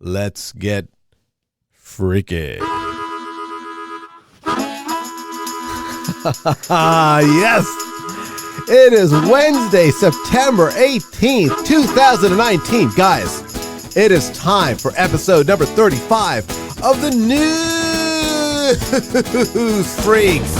Let's get freaky. Yes, it is Wednesday, September 18th, 2019. Guys, it is time for episode number 35 of the News Freaks.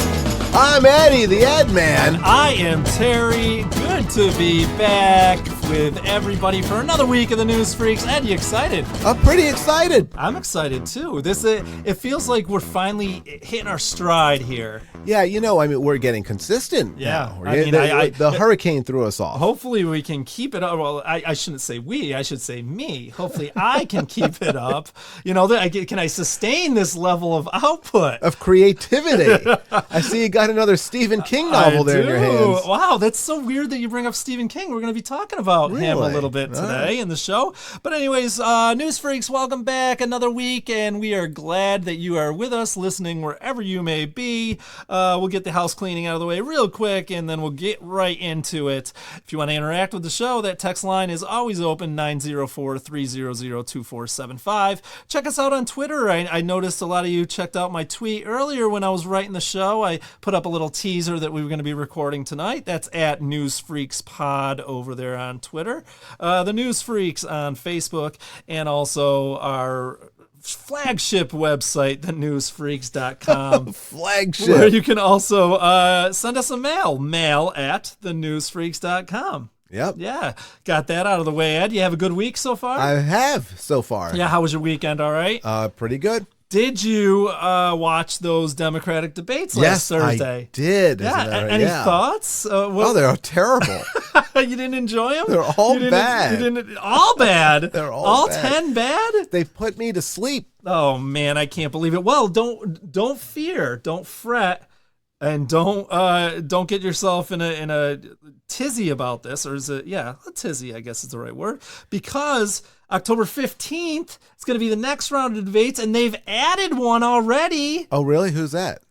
I'm Eddie, the Ed Man. And I am Terry. Good to be back with everybody for another week of the News Freaks. Ed, you excited? I'm pretty excited. I'm excited too. It feels like we're finally hitting our stride here. Yeah, we're getting consistent. Yeah, now. The hurricane threw us off. Hopefully we can keep it up. Well, I shouldn't say we. I should say me. Hopefully I can keep it up. Can I sustain this level of output? Of creativity. I see you got another Stephen King novel there in your hands. Wow, that's so weird that you bring up Stephen King. We're going to be talking about him a little bit today in the show. But anyways, News Freaks, welcome back another week, and we are glad that you are with us, listening wherever you may be. We'll get the house cleaning out of the way real quick, and then we'll get right into it. If you want to interact with the show, that text line is always open, 904-300-2475. Check us out on Twitter. I noticed a lot of you checked out my tweet earlier when I was writing the show. I put up a little teaser that we were going to be recording tonight. That's at News Freaks Pod over there on Twitter. The News Freaks on Facebook, and also our flagship website, thenewsfreaks.com. Flagship. Where you can also send us a mail at thenewsfreaks.com. Yep. Yeah. Got that out of the way, Ed. You have a good week so far? I have so far. Yeah. How was your weekend? All right? Pretty good. Did you watch those Democratic debates last Thursday? I did. Yeah. Any thoughts? They're terrible. You didn't enjoy them? They're all bad. All bad? They're all bad. 10 bad? They put me to sleep. Oh, man, I can't believe it. Well, don't fear. Don't fret. And don't get yourself in a tizzy about this, or is it? Yeah, a tizzy, I guess is the right word, because October 15th is going to be the next round of debates, and they've added one already. Oh, really? Who's that?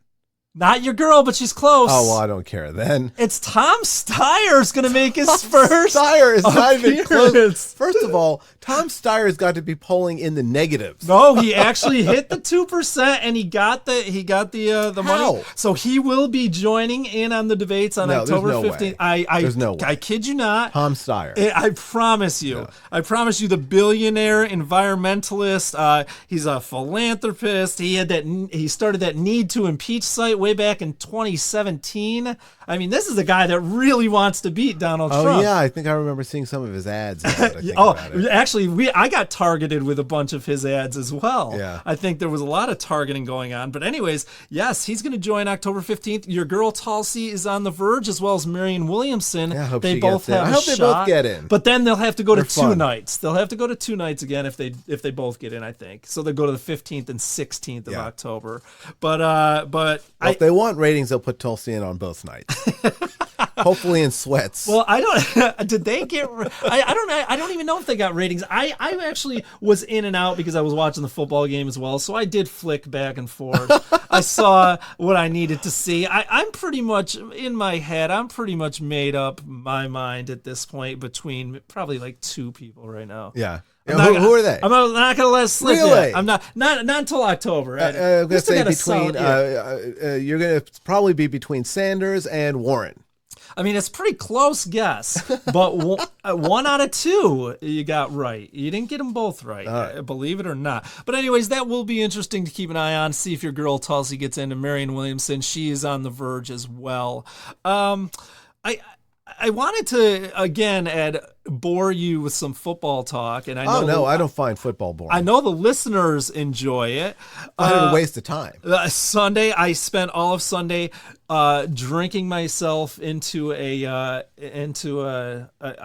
Not your girl, but she's close. Oh, well, I don't care then. It's Tom Steyer's going to make his first Steyer is not even close. appearance. First of all, Tom Steyer's got to be polling in the negatives. No, he actually hit the 2%, and he got the money. So he will be joining in on the debates on October 15th. There's no way. I kid you not. Tom Steyer. I promise you. No. I promise you, the billionaire environmentalist. He's a philanthropist. He started that Need to Impeach site way back in 2017. I mean, this is a guy that really wants to beat Donald Trump. Oh, yeah. I think I remember seeing some of his ads. Actually, I got targeted with a bunch of his ads as well. Yeah. I think there was a lot of targeting going on. But anyways, yes, he's going to join October 15th. Your girl Tulsi is on the verge, as well as Marianne Williamson. Yeah, I hope they she both gets in. have I a hope shot. they both get in. But then they'll have to go They're to two fun. nights. They'll have to go to two nights again if they both get in, I think. So they'll go to the 15th and 16th of October. But if they want ratings, they'll put Tulsi in on both nights. Hopefully in sweats. Well, I don't. Did they get? I don't know. I don't even know if they got ratings. I actually was in and out because I was watching the football game as well. So I did flick back and forth. I saw what I needed to see. I'm pretty much in my head. I'm pretty much made up my mind at this point between probably like two people right now. Yeah. Who are they? I'm not going to let it slip Really? yet. I'm not until October. I'm going to say between. You're going to probably be between Sanders and Warren. I mean, it's a pretty close guess, but one out of two you got right. You didn't get them both right, believe it or not. But anyways, that will be interesting to keep an eye on, see if your girl Tulsi gets into. Marianne Williamson. She is on the verge as well. I wanted to, again, Ed, bore you with some football talk. And I know I don't find football boring. I know the listeners enjoy it. A waste of time. Sunday, I spent all of Sunday drinking myself into a I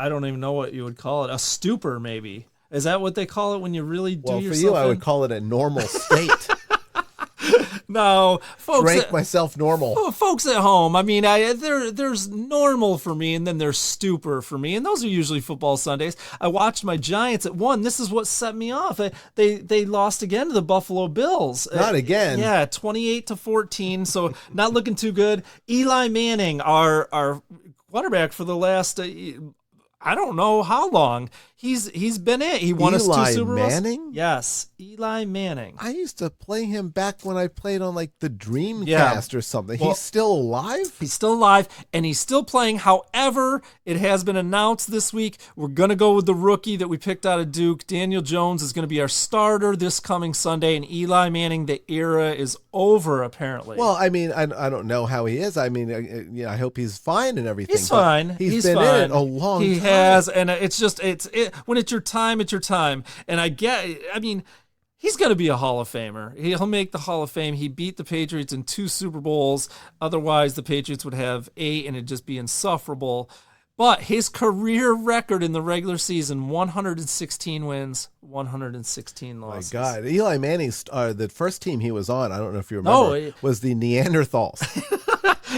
don't even know what you would call it, a stupor maybe. Is that what they call it when you really do yourself? Well, for you, I would call it a normal state. No, folks. Drank myself normal. Folks at home. I mean, there's normal for me, and then there's stupor for me, and those are usually football Sundays. I watched my Giants at one. This is what set me off. They lost again to the Buffalo Bills. Not again. Yeah, 28-14. So not looking too good. Eli Manning, our quarterback for the last. I don't know how long. He's been it. He won us 2 Super Bowls. Manning? Yes, Eli Manning. I used to play him back when I played on like the Dreamcast or something. Well, he's still alive? He's still alive, and he's still playing. However, it has been announced this week, we're going to go with the rookie that we picked out of Duke. Daniel Jones is going to be our starter this coming Sunday, and Eli Manning, the era is over, apparently. Well, I mean, I don't know how he is. I mean, I hope he's fine and everything. He's fine. He's been fine. in it a long time. He has, and it's just, when it's your time, it's your time. And he's going to be a Hall of Famer. He'll make the Hall of Fame. He beat the Patriots in 2 Super Bowls. Otherwise, the Patriots would have 8, and it'd just be insufferable. But his career record in the regular season, 116 wins, 116 losses. My God. Eli Manning's, the first team he was on, I don't know if you remember, was the Neanderthals.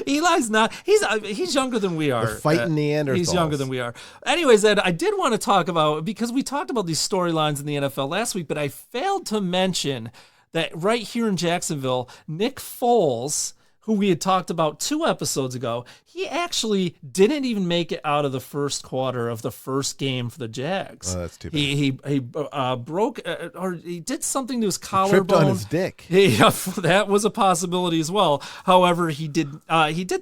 Eli's not. He's younger than we are. The fighting Neanderthals. He's younger than we are. Anyways, Ed, I did want to talk about, because we talked about these storylines in the NFL last week, but I failed to mention that right here in Jacksonville, Nick Foles, who we had talked about 2 episodes ago, he actually didn't even make it out of the first quarter of the first game for the Jags. Oh, that's too bad. He broke, or he did something to his collarbone. Tripped on his dick. Yeah, that was a possibility as well. However, he did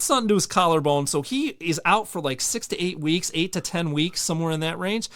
something to his collarbone, so he is out for like 6 to 8 weeks, 8 to 10 weeks, somewhere in that range.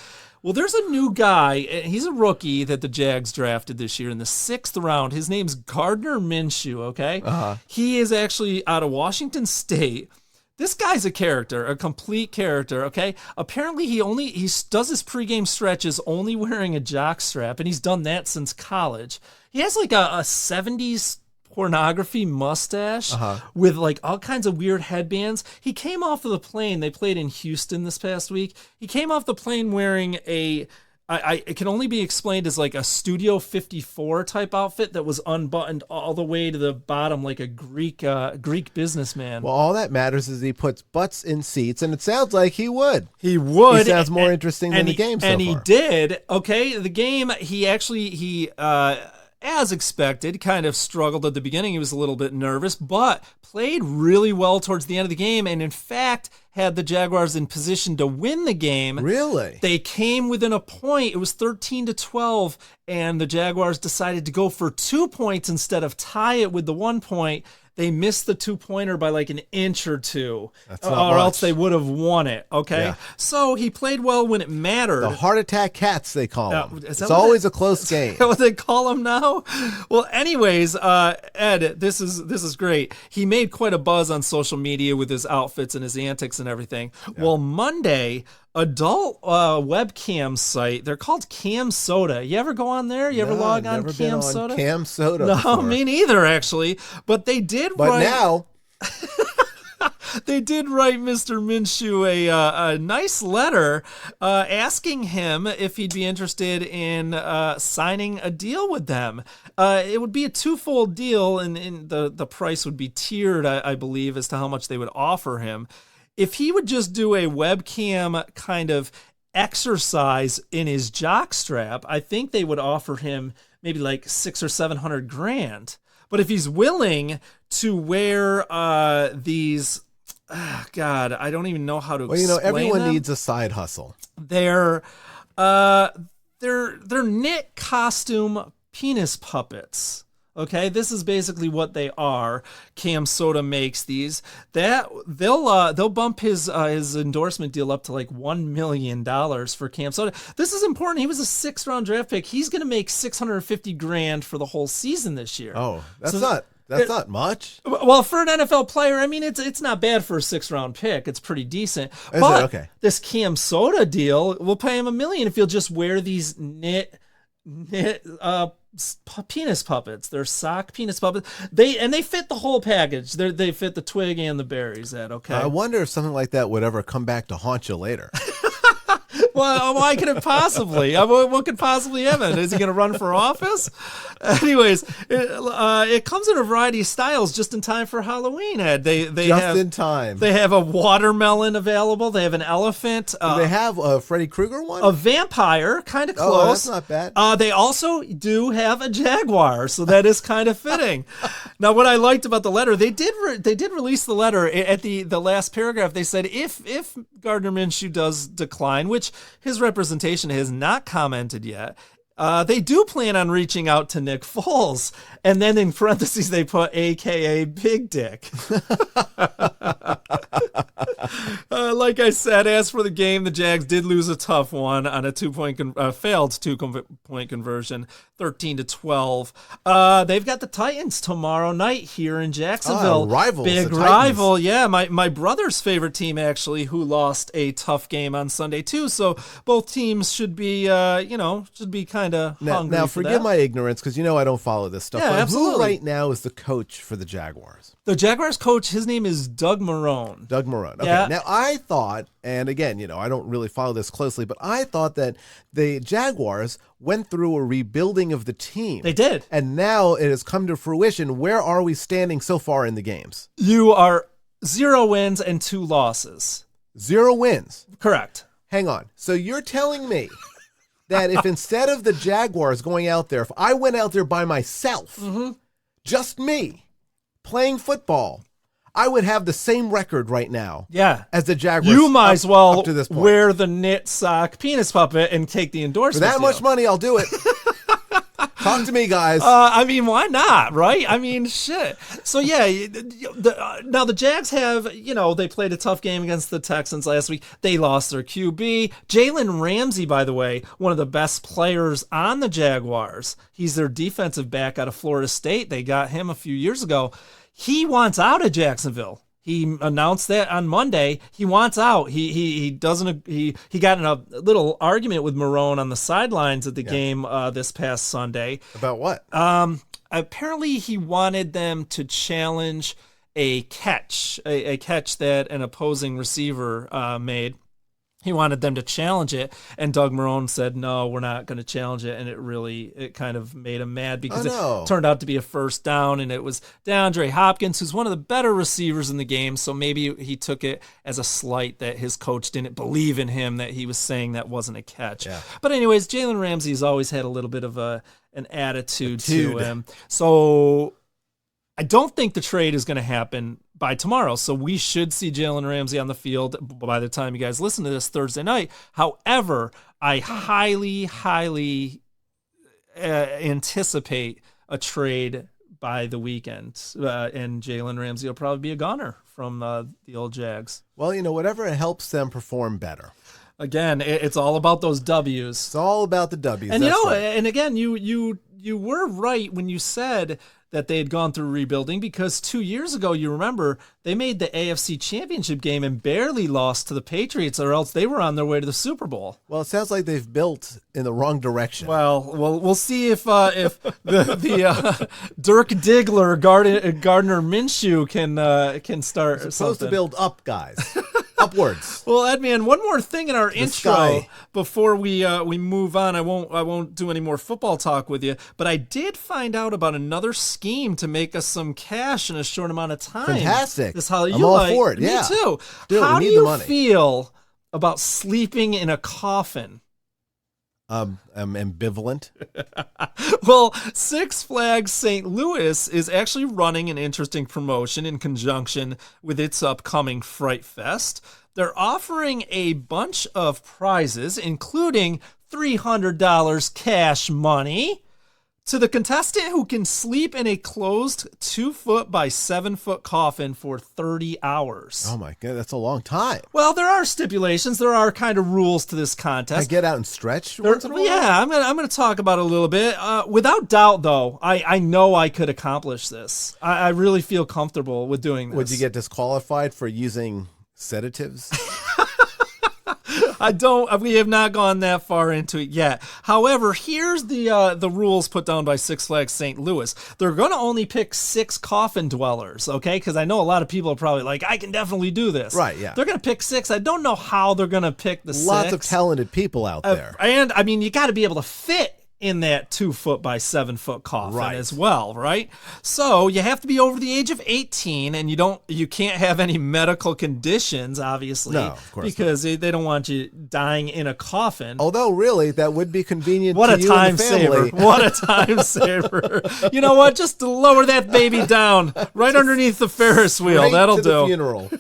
Well, there's a new guy. He's a rookie that the Jags drafted this year in the 6th round. His name's Gardner Minshew, okay? Uh-huh. He is actually out of Washington State. This guy's a character, a complete character, okay? Apparently, he does his pregame stretches only wearing a jockstrap, and he's done that since college. He has like a 70s pornography mustache with like all kinds of weird headbands. He came off of the plane. They played in Houston this past week. He came off the plane wearing it can only be explained as like a Studio 54 type outfit that was unbuttoned all the way to the bottom like a Greek businessman. Well, all that matters is he puts butts in seats, and it sounds like he would. He would. He sounds more interesting than the game so far. And he did. Okay, the game, he as expected, kind of struggled at the beginning. He was a little bit nervous, but played really well towards the end of the game, and in fact had the Jaguars in position to win the game. Really? They came within a point. It was 13-12, and the Jaguars decided to go for 2 points instead of tie it with the 1 point. They missed the 2-pointer by like an inch or 2, or else they would have won it, okay? Yeah. So he played well when it mattered. The heart attack cats, they call them. It's always a close game. Is that what they call them now? Well, anyways, Ed, this is great. He made quite a buzz on social media with his outfits and his antics and everything. Yeah. Well, Monday, adult webcam site, they're called Cam Soda. You ever go on there? You ever log on Cam Soda? Cam Soda. No, before. Me neither, actually. But they did now they did write Mr. Minshew a nice letter asking him if he'd be interested in signing a deal with them. It would be a twofold deal, and the price would be tiered, I believe, as to how much they would offer him. If he would just do a webcam kind of exercise in his jockstrap, I think they would offer him maybe like $600,000 or $700,000. But if he's willing to wear these, God, I don't even know how to explain them. Well, everyone needs a side hustle. They're knit costume penis puppets. Okay, this is basically what they are. Cam Soda makes these. That they'll bump his endorsement deal up to like $1 million for Cam Soda. This is important. He was a 6th round draft pick. He's going to make $650,000 for the whole season this year. Oh, that's not much. Well, for an NFL player, I mean, it's not bad for a 6th round pick. It's pretty decent. Okay. This Cam Soda deal, we'll pay him $1 million if he'll just wear these knit penis puppets. They're sock penis puppets. They fit the whole package. They fit the twig and the berries. Okay. I wonder if something like that would ever come back to haunt you later. Well, why could it possibly? What could possibly happen? Is he going to run for office? Anyways, it comes in a variety of styles just in time for Halloween, Ed. In time. They have a watermelon available. They have an elephant. Do they have a Freddy Krueger one? A vampire, kind of close. Oh, that's not bad. They also do have a jaguar, so that is kind of fitting. Now, what I liked about the letter, they did release the letter at the last paragraph. They said if Gardner Minshew does decline, which his representation has not commented yet. They do plan on reaching out to Nick Foles, and then in parentheses they put AKA Big Dick. Like I said, as for the game, the Jags did lose a tough one on a failed 2-point conversion, 13-12. They've got the Titans tomorrow night here in Jacksonville. Rivals, big rival. Yeah, my brother's favorite team actually, who lost a tough game on Sunday too. So both teams should be, should be kind of hungry. Now, for forgive that. my ignorance because I don't follow this stuff. Yeah, but absolutely. Who right now is the coach for the Jaguars? The Jaguars coach, his name is Doug Marrone. Doug Marrone. Okay. Yeah. Now, I thought, and again, I don't really follow this closely, but I thought that the Jaguars went through a rebuilding of the team. They did. And now it has come to fruition. Where are we standing so far in the games? You are 0 wins and 2 losses. 0 wins. Correct. Hang on. So you're telling me that if instead of the Jaguars going out there, if I went out there by myself, just me, playing football, I would have the same record right now as the Jaguars. You might as well up to this point. wear the knit sock penis puppet and take the endorsement. For that much money, I'll do it. Talk to me, guys. I mean, why not, right? I mean, shit. So, yeah, now the Jags have, they played a tough game against the Texans last week. They lost their QB. Jalen Ramsey, by the way, one of the best players on the Jaguars. He's their defensive back out of Florida State. They got him a few years ago. He wants out of Jacksonville. He announced that on Monday. He wants out. He doesn't. He got in a little argument with Marrone on the sidelines at the game this past Sunday. About what? Apparently, he wanted them to challenge a catch that an opposing receiver made. He wanted them to challenge it, and Doug Marrone said, no, we're not going to challenge it, and it kind of made him mad because it turned out to be a first down, and it was DeAndre Hopkins, who's one of the better receivers in the game, so maybe he took it as a slight that his coach didn't believe in him, that he was saying that wasn't a catch. Yeah. But anyways, Jalen Ramsey's always had a little bit of an attitude to him, so I don't think the trade is going to happen by tomorrow. So we should see Jalen Ramsey on the field by the time you guys listen to this Thursday night. However, I highly, highly anticipate a trade by the weekend. And Jalen Ramsey will probably be a goner from the old Jags. Well, whatever helps them perform better. Again, it's all about those W's. It's all about the W's. And and again, you were right when you said that they had gone through rebuilding, because 2 years ago, you remember, they made the AFC Championship game and barely lost to the Patriots, or else they were on their way to the Super Bowl. Well, it sounds like they've built in the wrong direction. Well, we'll see if the Dirk Diggler, Gardner Minshew can start it's supposed something. to build up, guys. Upwards. Well, Edman, one more thing in our intro sky. before we move on. I won't do any more football talk with you, but I did find out about another scheme to make us some cash in a short amount of time. Fantastic. This holiday. I'm all for it. Me Yeah. too. How do you feel about sleeping in a coffin? I'm ambivalent. Well, Six Flags St. Louis is actually running an interesting promotion in conjunction with its upcoming Fright Fest. They're offering a bunch of prizes, including $300 cash money, to the contestant who can sleep in a closed 2-foot by 7-foot coffin for 30 hours. Oh my God, that's a long time. Well, there are stipulations. There are kind of rules to this contest. I get out and stretch once in a while? Yeah, I'm gonna talk about it a little bit. Without doubt, though, I know I could accomplish this. I really feel comfortable with doing this. Would you get disqualified for using sedatives? We have not gone that far into it yet. However, here's the rules put down by Six Flags St. Louis. They're going to only pick 6 coffin dwellers, okay? Because I know a lot of people are probably like, I can definitely do this. Right, yeah. They're going to pick 6. I don't know how they're going to pick the 6. Lots of talented people out there. And, I mean, you got to be able to fit in that 2-foot by 7-foot coffin as well, right? So you have to be over the age of 18, and you can't have any medical conditions, obviously, no, of course because they don't want you dying in a coffin. Although, really, that would be convenient What to a you time and the family. saver. What a time saver. You know what? Just lower that baby down right underneath the Ferris wheel. Straight That'll to do. the funeral.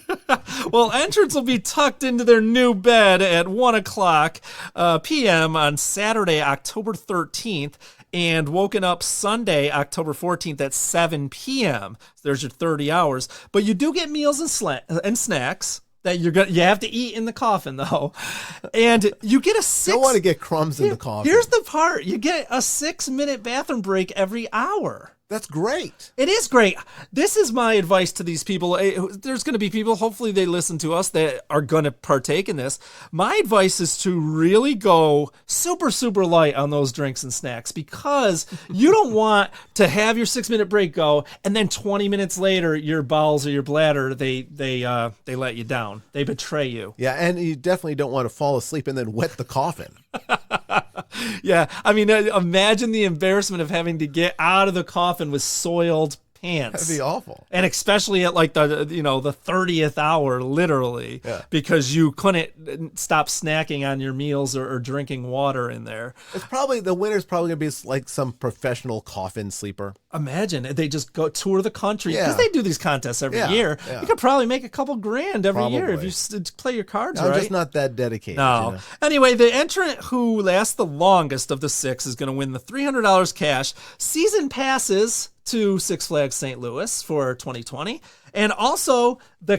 Well, entrants will be tucked into their new bed at 1 o'clock p.m. on Saturday, October 13th, and woken up Sunday, October 14th at 7 p.m. So there's your 30 hours. But you do get meals and snacks that you have to eat in the coffin, though. And you get a Don't want to get crumbs in the coffin. Here's the part. You get a 6-minute bathroom break every hour. That's great. It is great. This is my advice to these people. There's going to be people, hopefully they listen to us, that are going to partake in this. My advice is to really go super, super light on those drinks and snacks, because you don't want to have your 6-minute break go and then 20 minutes later your bowels or your bladder, they let you down. They betray you. Yeah, and you definitely don't want to fall asleep and then wet the coffin. Yeah, I mean, imagine the embarrassment of having to get out of the coffin with soiled pants. That'd be awful. And especially at like the 30th hour, literally, because you couldn't stop snacking on your meals or drinking water in there. It's probably, the winner's probably going to be like some professional coffin sleeper. Imagine they just go tour the country, because they do these contests every year. Yeah. You could probably make a couple grand every year if you play your cards right. I'm just not that dedicated. No. You know? Anyway, the entrant who lasts the longest of the 6 is going to win the $300 cash, season passes to Six Flags St. Louis for 2020, and also the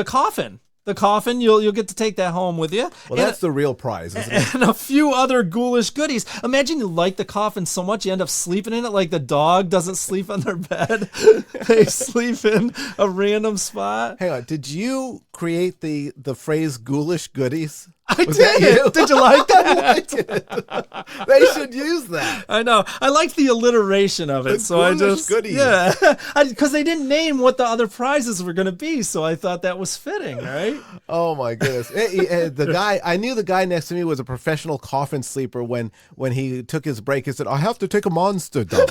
coffin. The coffin, you'll get to take that home with you. Well, that's the real prize, isn't it? And a few other ghoulish goodies. Imagine you like the coffin so much you end up sleeping in it, like the dog doesn't sleep on their bed. They sleep in a random spot. Hang on, did you create the phrase ghoulish goodies? I did. Did you like that? I did. They should use that. I know. I liked the alliteration of it, so I just goodies. because they didn't name what the other prizes were going to be, so I thought that was fitting, right? Oh my goodness! I knew the guy next to me was a professional coffin sleeper. When he took his break, he said, "I have to take a monster dump."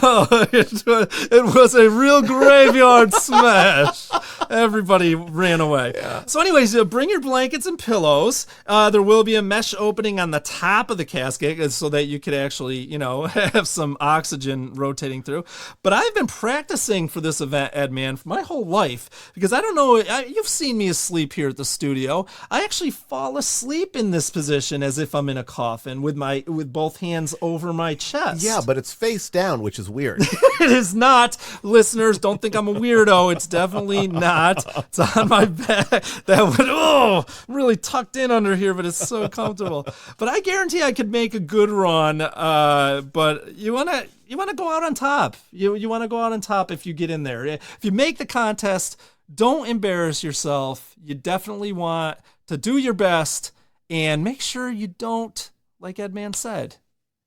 Oh, it was a real graveyard smash. Everybody ran away. Yeah. So anyways, bring your blankets and pillows. There will be a mesh opening on the top of the casket so that you could actually, have some oxygen rotating through. But I've been practicing for this event, Edman, for my whole life, because I don't know, you've seen me asleep here at the studio. I actually fall asleep in this position as if I'm in a coffin with both hands over my chest. Yeah, but it's face down, which is weird. It is not. Listeners, don't think I'm a weirdo. It's definitely not. It's on my back. That would, really tucked in under here, but it's so comfortable. But I guarantee I could make a good run. But you want to go out on top. You want to go out on top if you get in there. If you make the contest, don't embarrass yourself. You definitely want to do your best, and make sure you don't, like Edman said,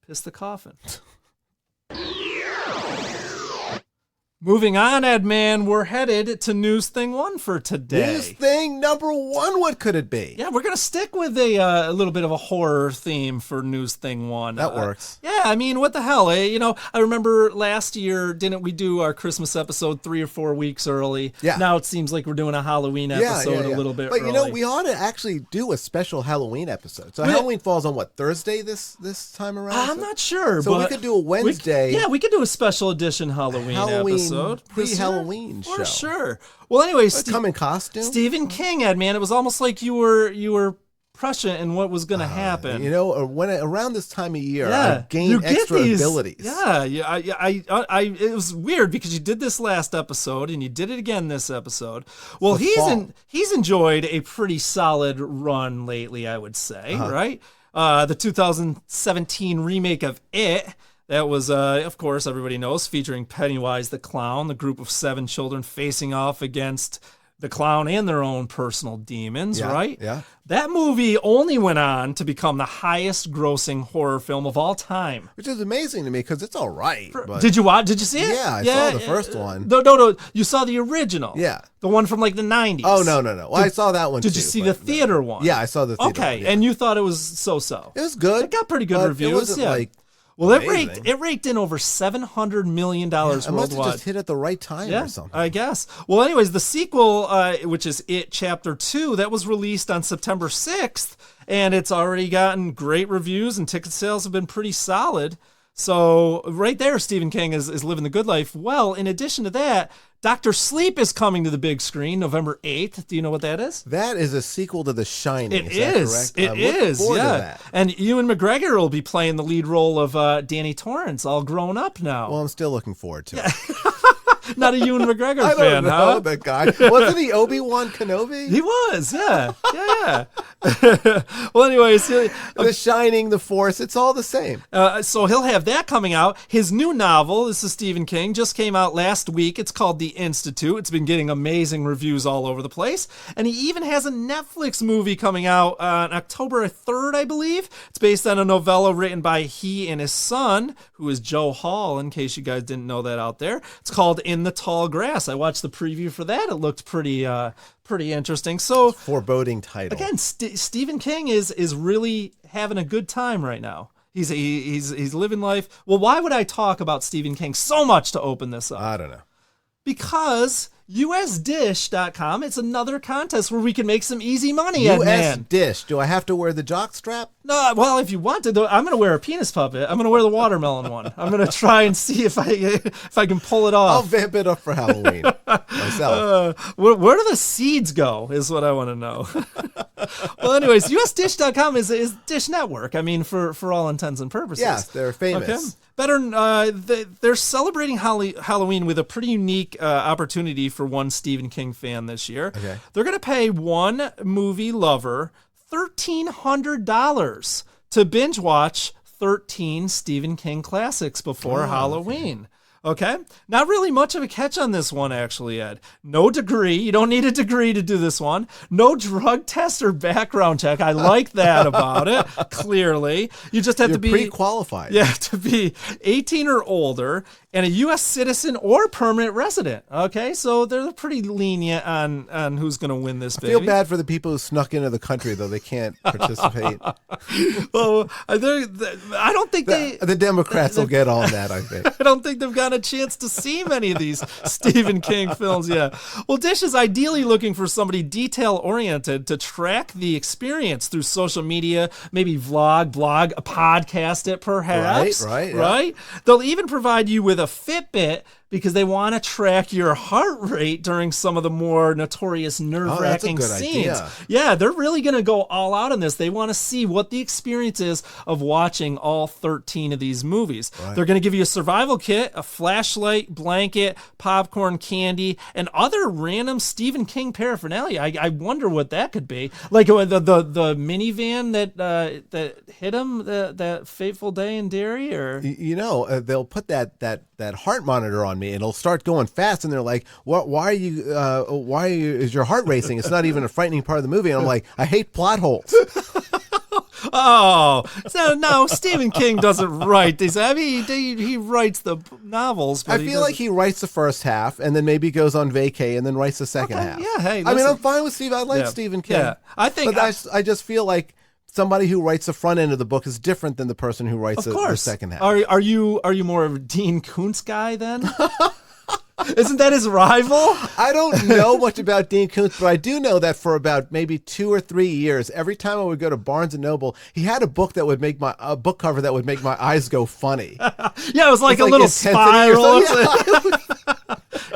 piss the coffin. Moving on, Edman, we're headed to Newsthing 1 for today. Newsthing number 1, what could it be? Yeah, we're going to stick with a little bit of a horror theme for Newsthing 1. That works. Yeah, I mean, what the hell? I remember last year, didn't we do our Christmas episode 3 or 4 weeks early? Yeah. Now it seems like we're doing a Halloween episode a little bit early. But we ought to actually do a special Halloween episode. So Halloween falls on what, Thursday this time around? I'm not sure. So we could do a Wednesday. We could do a special edition Halloween episode. Pre-Halloween show. For sure. Well, anyway, come in costume. Stephen King, Edman, it was almost like you were prescient in what was going to happen. When around this time of year, I gain extra abilities. Yeah. It was weird because you did this last episode and you did it again this episode. Well, he's enjoyed a pretty solid run lately, I would say, right? The 2017 remake of It. That was, of course, everybody knows, featuring Pennywise the Clown, the group of 7 children facing off against the clown and their own personal demons, right? Yeah. That movie only went on to become the highest grossing horror film of all time. Which is amazing to me because it's all right. But... Did you watch? Did you see it? Yeah, I saw the first one. No. You saw the original. Yeah. The one from like the 90s. Oh, no. Well, I saw that one too. Did you see the theater one? Yeah, I saw the theater one. Okay, and you thought it was so-so. It was good. It got pretty good reviews. It wasn't like... Well, it raked in over $700 million worldwide. I must have just hit at the right time or something. I guess. Well, anyways, the sequel, which is It Chapter 2, that was released on September 6th, and it's already gotten great reviews, and ticket sales have been pretty solid. So right there, Stephen King is living the good life. Well, in addition to that, Dr. Sleep is coming to the big screen November 8th. Do you know what that is? That is a sequel to The Shining. It is. That correct? It is. To Yeah. that. And Ewan McGregor will be playing the lead role of Danny Torrance, all grown up now. Well, I'm still looking forward to it. Not a Ewan McGregor I fan, don't know huh? that guy. Wasn't he Obi-Wan Kenobi? He was, yeah. Well, anyways, The Shining, The Force, it's all the same. so he'll have that coming out. His new novel, this is Stephen King, just came out last week. It's called The Institute. It's been getting amazing reviews all over the place. And he even has a Netflix movie coming out on October 3rd, I believe. It's based on a novella written by he and his son, who is Joe Hall, in case you guys didn't know that out there. It's called In the Tall Grass. I watched the preview for that. It looked pretty interesting. So Foreboding title. again, Stephen King is really having a good time right now. He's living life. Well, why would I talk about Stephen King so much to open this up? I don't know. Because USDish.com, it's another contest where we can make some easy money, Ed U.S. Man. Dish. Do I have to wear the jock strap? No, well, if you want to, though, I'm going to wear a penis puppet. I'm going to wear the watermelon one. I'm going to try and see if I can pull it I'll off. vamp it up for Halloween myself. Where do the seeds go is what I want to know. Well, anyways, USDish.com is Dish Network. I mean, for all intents and purposes. Yes, they're famous. Okay. They're celebrating Halloween with a pretty unique opportunity for one Stephen King fan this year. Okay. They're going to pay one movie lover $1,300 to binge watch 13 Stephen King classics before Halloween. Okay. Not really much of a catch on this one, actually, Ed. No degree. You don't need a degree to do this one. No drug test or background check. I like that about it, clearly. You just have You're to be pre-qualified. Yeah, to be 18 or older and a U.S. citizen or permanent resident. Okay, so they're pretty lenient on who's going to win this, baby. I feel bad for the people who snuck into the country, though they can't participate. Well, I don't think The Democrats will get on that, I think. I don't think they've got a chance to see many of these Stephen King films yet. Well, Dish is ideally looking for somebody detail-oriented to track the experience through social media, maybe blog, podcast it perhaps. Right. Right? They'll even provide you with a Fitbit because they want to track your heart rate during some of the more notorious nerve-wracking scenes. Idea. Yeah, they're really going to go all out on this. They want to see what the experience is of watching all 13 of these movies. Right. They're going to give you a survival kit, a flashlight, blanket, popcorn, candy, and other random Stephen King paraphernalia. I wonder what that could be. Like the minivan that hit him that fateful day in Derry, or they'll put that heart monitor on me, and it'll start going fast, and they're like, why are you is your heart racing? It's not even a frightening part of the movie. And I'm like, I hate plot holes. Oh, so no, Stephen King doesn't write these. I mean, he writes the novels. But I feel like he writes the first half, and then maybe goes on vacay, and then writes the second half. Yeah, hey, I mean, I'm fine with Steve. I like Stephen King. Yeah, I think, but I just feel like somebody who writes the front end of the book is different than the person who writes the second half. Are you more of a Dean Koontz guy then? Isn't that his rival? I don't know much about Dean Koontz, but I do know that for about maybe 2 or 3 years, every time I would go to Barnes and Noble, he had a book that would make a book cover that would make my eyes go funny. Yeah, it was like a little spiral.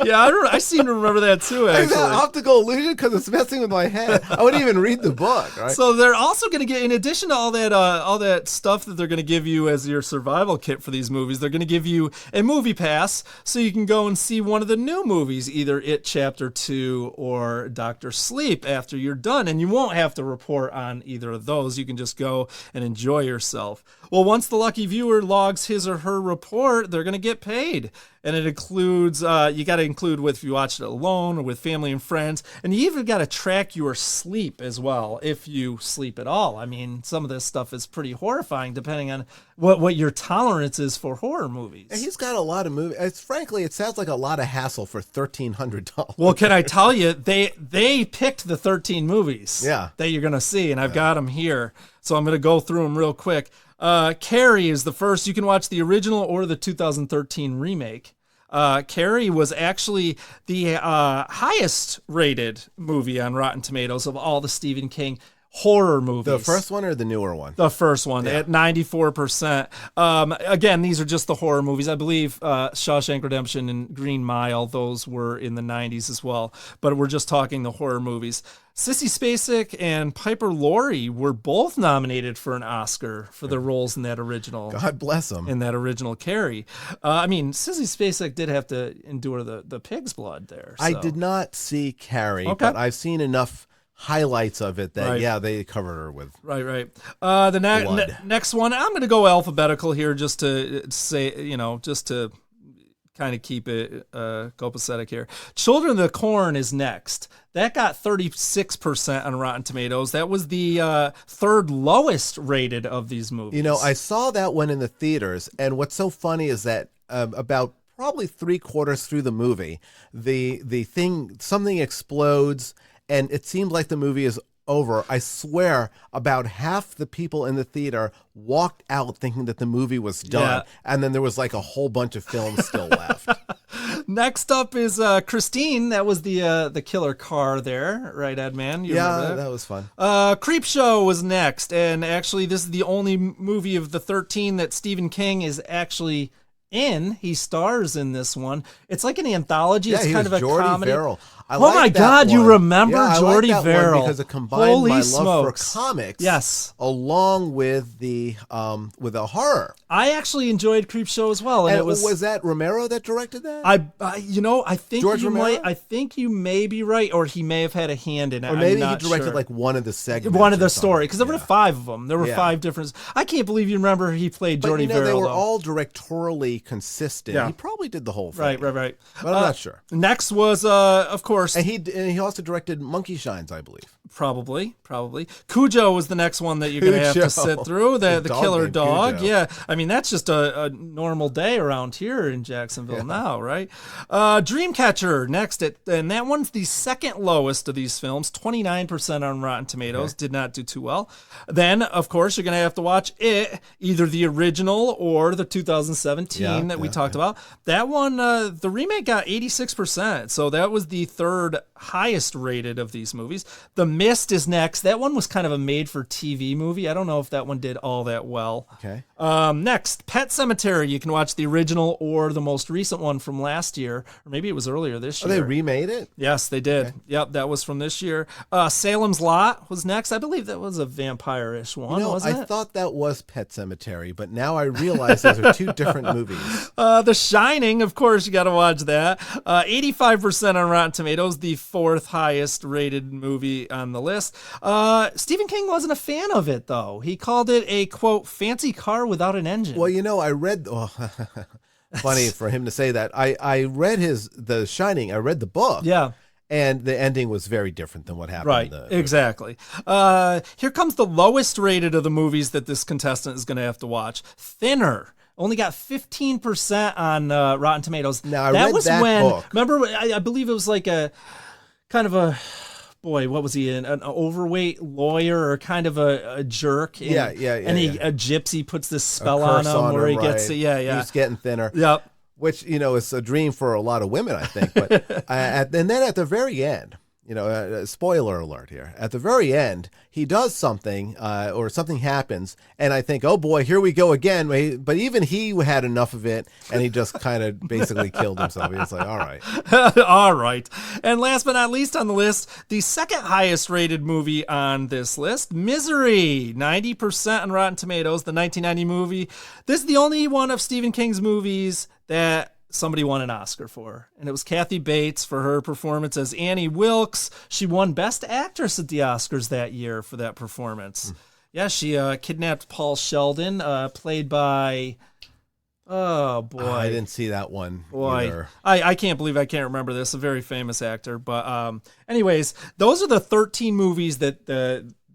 Yeah, I seem to remember that too, actually. It's an optical illusion because it's messing with my head. I wouldn't even read the book. Right? So they're also going to get, in addition to all that stuff that they're going to give you as your survival kit for these movies, they're going to give you a movie pass so you can go and see one of the new movies, either It Chapter 2 or Dr. Sleep, after you're done. And you won't have to report on either of those. You can just go and enjoy yourself. Well, once the lucky viewer logs his or her report, they're going to get paid. And it includes, you got to include if you watch it alone or with family and friends. And you even got to track your sleep as well, if you sleep at all. I mean, some of this stuff is pretty horrifying depending on what your tolerance is for horror movies. And he's got a lot of movies. Frankly, it sounds like a lot of hassle for $1,300. Well, can I tell you, they picked the 13 movies that you're going to see, and I've got them here. So I'm going to go through them real quick. Carrie is the first. You can watch the original or the 2013 remake. Carrie was actually the highest rated movie on Rotten Tomatoes of all the Stephen King horror movies. The first one or the newer one? The first one at 94%. Again, these are just the horror movies. I believe Shawshank Redemption and Green Mile, those were in the 90s as well. But we're just talking the horror movies. Sissy Spacek and Piper Laurie were both nominated for an Oscar for their roles in that original. God bless them. In that original Carrie. I mean, Sissy Spacek did have to endure the pig's blood there. So. I did not see Carrie, but I've seen enough highlights of it that they covered her with right. The next one, I'm going to go alphabetical here just to say, just to kind of keep it copacetic here. Children of the Corn is next. That got 36% on Rotten Tomatoes. That was the third lowest rated of these movies. I saw that one in the theaters, and what's so funny is that about probably 3/4 through the movie, something explodes, and it seemed like the movie is over. I swear about half the people in the theater walked out thinking that the movie was done. And then there was like a whole bunch of film still left. Next up is Christine. That was the killer car there, right, Edman? You remember that was fun. Creepshow was next. And actually, this is the only movie of the 13 that Stephen King is actually in. He stars in this one. It's like an anthology. It's kind of a Jordy comedy. Verrill. Oh my God, you remember Jordy Verrill? Because it combined Holy my smokes. love for comics, yes, along with the horror. I actually enjoyed Creepshow as well, and it was that Romero that directed that? I think George Romero? I think you may be right, or he may have had a hand in it. Or maybe he directed like one of the segments, one of the story, because there were 5 of them. There were 5 different. I can't believe you remember he played Jordy Verrill. They were all directorially consistent. Yeah. He probably did the whole thing. Right. But I'm not sure. Next was, of course, and he also directed Monkey Shines, I believe. Probably. Cujo was the next one that you're going to have to sit through. The killer dog. Cujo. Yeah. I mean, that's just a normal day around here in Jacksonville now, right? Dreamcatcher next. And that one's the second lowest of these films, 29% on Rotten Tomatoes. Okay. Did not do too well. Then, of course, you're going to have to watch it, either the original or the 2017 that we talked about. That one, the remake got 86%. So that was the third highest rated of these movies. The Mist is next. That one was kind of a made-for-TV movie. I don't know if that one did all that well. Okay. Next, Pet Sematary. You can watch the original or the most recent one from last year, or maybe it was earlier this year. Oh, they remade it? Yes, they did. Okay. Yep, that was from this year. Salem's Lot was next. I believe that was a vampire-ish one, wasn't it? I thought that was Pet Sematary, but now I realize those are 2 different movies. The Shining, of course, you got to watch that. 85% on Rotten Tomatoes, the 4th highest rated movie on the list. Stephen King wasn't a fan of it, though. He called it a, quote, fancy car without an engine. Well, I read... funny for him to say that. I read The Shining. I read the book. Yeah. And the ending was very different than what happened. Right, exactly. Here comes the lowest rated of the movies that this contestant is going to have to watch. Thinner. Only got 15% on Rotten Tomatoes. Now, I read that book. Remember, I believe it was like a kind of a... Boy, what was he, an overweight lawyer or kind of a jerk? And, And a gypsy puts this spell on him where he gets it. He's getting thinner. Yep. Which, is a dream for a lot of women, I think. But and then at the very end, spoiler alert here. At the very end, he does something or something happens, and I think, oh boy, here we go again. But even he had enough of it, and he just kind of basically killed himself. He was like, all right. All right. And last but not least on the list, the second highest rated movie on this list, Misery, 90% on Rotten Tomatoes, the 1990 movie. This is the only one of Stephen King's movies that somebody won an Oscar for, and it was Kathy Bates for her performance as Annie Wilkes. She won Best Actress at the Oscars that year for that performance. Yeah, she kidnapped Paul Sheldon, played by... Oh, boy. I didn't see that one either. I can't believe I can't remember this. A very famous actor. But anyways, those are the 13 movies that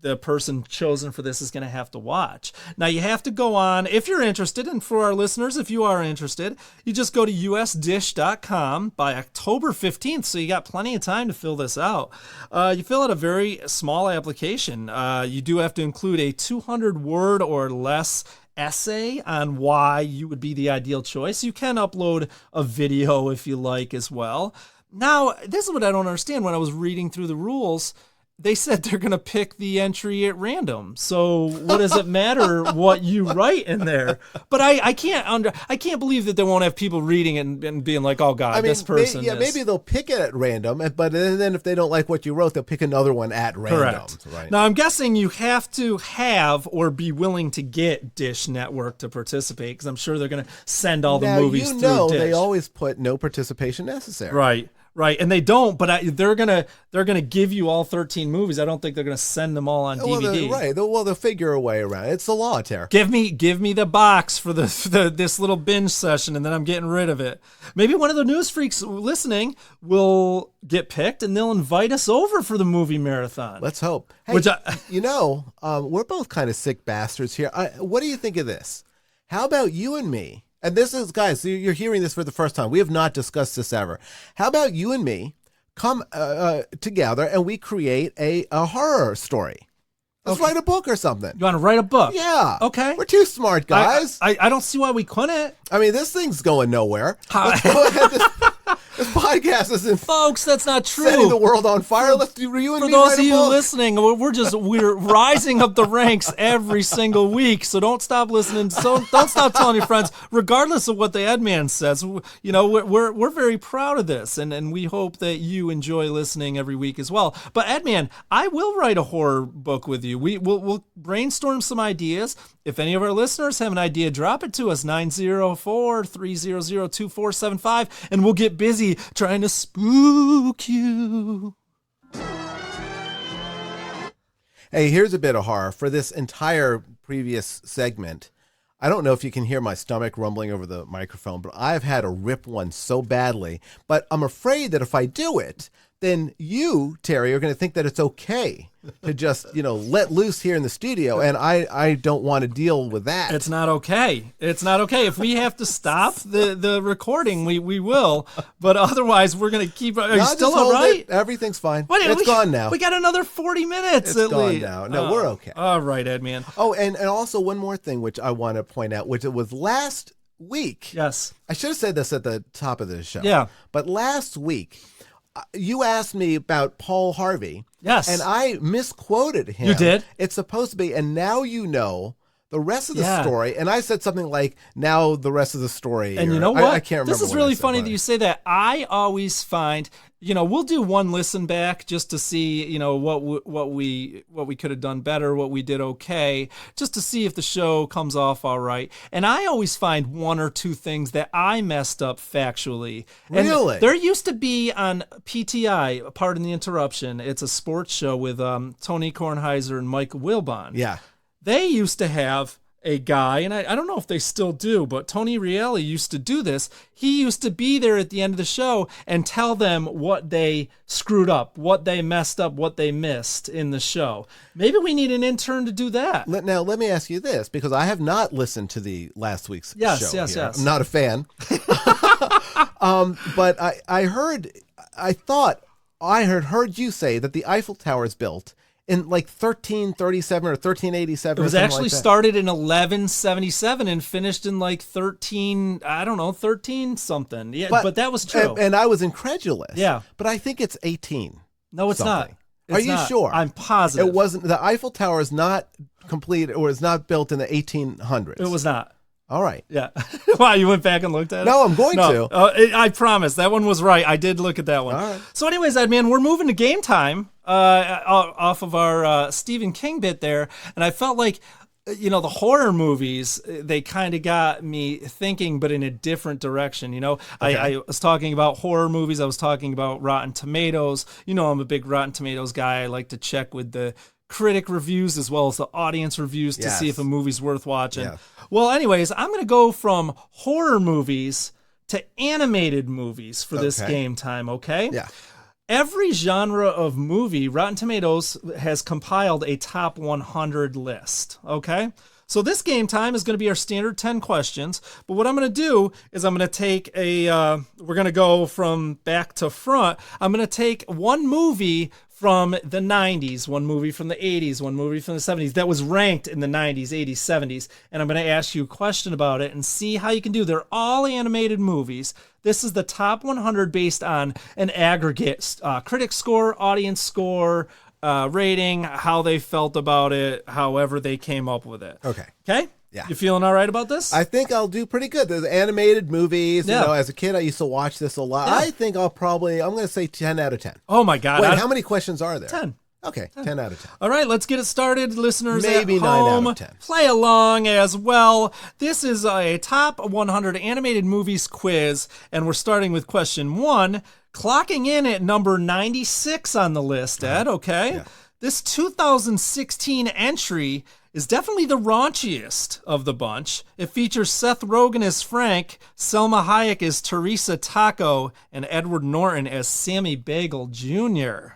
the person chosen for this is going to have to watch. Now, you have to go on, if you're interested, and for our listeners, if you are interested, you just go to usdish.com by October 15th, so you got plenty of time to fill this out. You fill out a very small application. You do have to include a 200-word or less essay on why you would be the ideal choice. You can upload a video if you like as well. Now, this is what I don't understand when I was reading through the rules. they said they're going to pick the entry at random. So what does it matter what you write in there? But I can't believe that they won't have people reading it and being like, oh God, this person. Maybe they'll pick it at random, but then if they don't like what you wrote, they'll pick another one at random. Correct. Right. Now I'm guessing you have to have or be willing to get Dish Network to participate, because I'm sure they're going to send all the movies through Dish. They always put no participation necessary. Right, and they don't, but they're gonna give you all 13 movies. I don't think they're gonna send them all on DVD. They'll figure a way around it. It's the law, Tara. Give me the box for this little binge session, and then I'm getting rid of it. Maybe one of the news freaks listening will get picked, and they'll invite us over for the movie marathon. Let's hope. Hey, we're both kind of sick bastards here. What do you think of this? How about you and me? And this is, guys, you're hearing this for the first time. We have not discussed this ever. How about you and me come together and we create a horror story? Let's write a book or something. You want to write a book? Yeah. Okay. We're two smart guys. I don't see why we couldn't. I mean, this thing's going nowhere. Let's go ahead. This podcast isn't, folks, that's not true. Setting the world on fire. Let's do you and me. For those of you listening, we're rising up the ranks every single week. So don't stop listening. So don't stop telling your friends, regardless of what the Edman says. You know, we're very proud of this, and we hope that you enjoy listening every week as well. But Edman, I will write a horror book with you. We'll brainstorm some ideas. If any of our listeners have an idea, drop it to us, 904-300-2475, and we'll get busy trying to spook you. Hey, here's a bit of horror for this entire previous segment. I don't know if you can hear my stomach rumbling over the microphone, but I've had to rip one so badly. But I'm afraid that if I do it, then you, Terry, are going to think that it's okay to just, let loose here in the studio. And I don't want to deal with that. It's not okay. It's not okay. If we have to stop the recording, we will. But otherwise, we're going to keep. Are you still all right? Everything's fine. It's gone now. We got another 40 minutes at least. It's gone now. No, we're okay. All right, Edman. Oh, and also one more thing, which I want to point out, which it was last week. Yes. I should have said this at the top of the show. Yeah. But last week, you asked me about Paul Harvey. Yes. And I misquoted him. You did? It's supposed to be, and now you know the rest of the story. And I said something like, now the rest of the story. And you know what? I can't remember. This is really funny that you say that. I always find, we'll do one listen back just to see, what we could have done better, what we did okay, just to see if the show comes off all right. And I always find one or two things that I messed up factually. Really? And there used to be on PTI, pardon the interruption, it's a sports show with Tony Kornheiser and Mike Wilbon. Yeah. They used to have a guy, and I don't know if they still do, but Tony Reali used to do this. He used to be there at the end of the show and tell them what they screwed up, what they messed up, what they missed in the show. Maybe we need an intern to do that. Now, let me ask you this, because I have not listened to the last week's show. Yes. I'm not a fan. But I thought I heard you say that the Eiffel Tower is built in like 1337 or 1387. It was actually started in 1177 and finished in like 13 something. Yeah, but that was true. And I was incredulous. Yeah. But I think it's 18. No, it's something. not. Are you sure? I'm positive. It wasn't. The Eiffel Tower is not complete or is not built in the 1800s. It was not. All right. Yeah. Wow, you went back and looked at it? No, I'm going to. I promise. That one was right. I did look at that one. All right. So anyways, Edman, we're moving to game time off of our Stephen King bit there. And I felt like, the horror movies, they kind of got me thinking, but in a different direction. Okay. I was talking about horror movies. I was talking about Rotten Tomatoes. I'm a big Rotten Tomatoes guy. I like to check with the critic reviews as well as the audience reviews to see if a movie's worth watching. Yeah. Well, anyways, I'm going to go from horror movies to animated movies for this game time, okay? Yeah. Every genre of movie, Rotten Tomatoes has compiled a top 100 list, okay? So this game time is going to be our standard 10 questions, but what I'm going to do is I'm going to take we're going to go from back to front. I'm going to take one movie from the 90s, one movie from the 80s, one movie from the 70s that was ranked in the 90s, 80s, 70s, and I'm going to ask you a question about it and see how you can do. They're all animated movies. This is the top 100 based on an aggregate critic score, audience score, rating, how they felt about it, however they came up with it. Okay. Okay? Yeah. You feeling all right about this? I think I'll do pretty good. There's animated movies. Yeah. You know, as a kid, I used to watch this a lot. Yeah. I think I'm going to say 10 out of 10. Oh, my God. Wait, how many questions are there? 10. Okay, 10 out of 10. All right, let's get it started. Listeners Maybe at 9 out of home, 10. play along as well. This is a top 100 animated movies quiz, and we're starting with question 1, clocking in at number 96 on the list, Ed, okay? Yeah. This 2016 entry is definitely the raunchiest of the bunch. It features Seth Rogen as Frank, Selma Hayek as Teresa Taco, and Edward Norton as Sammy Bagel Jr.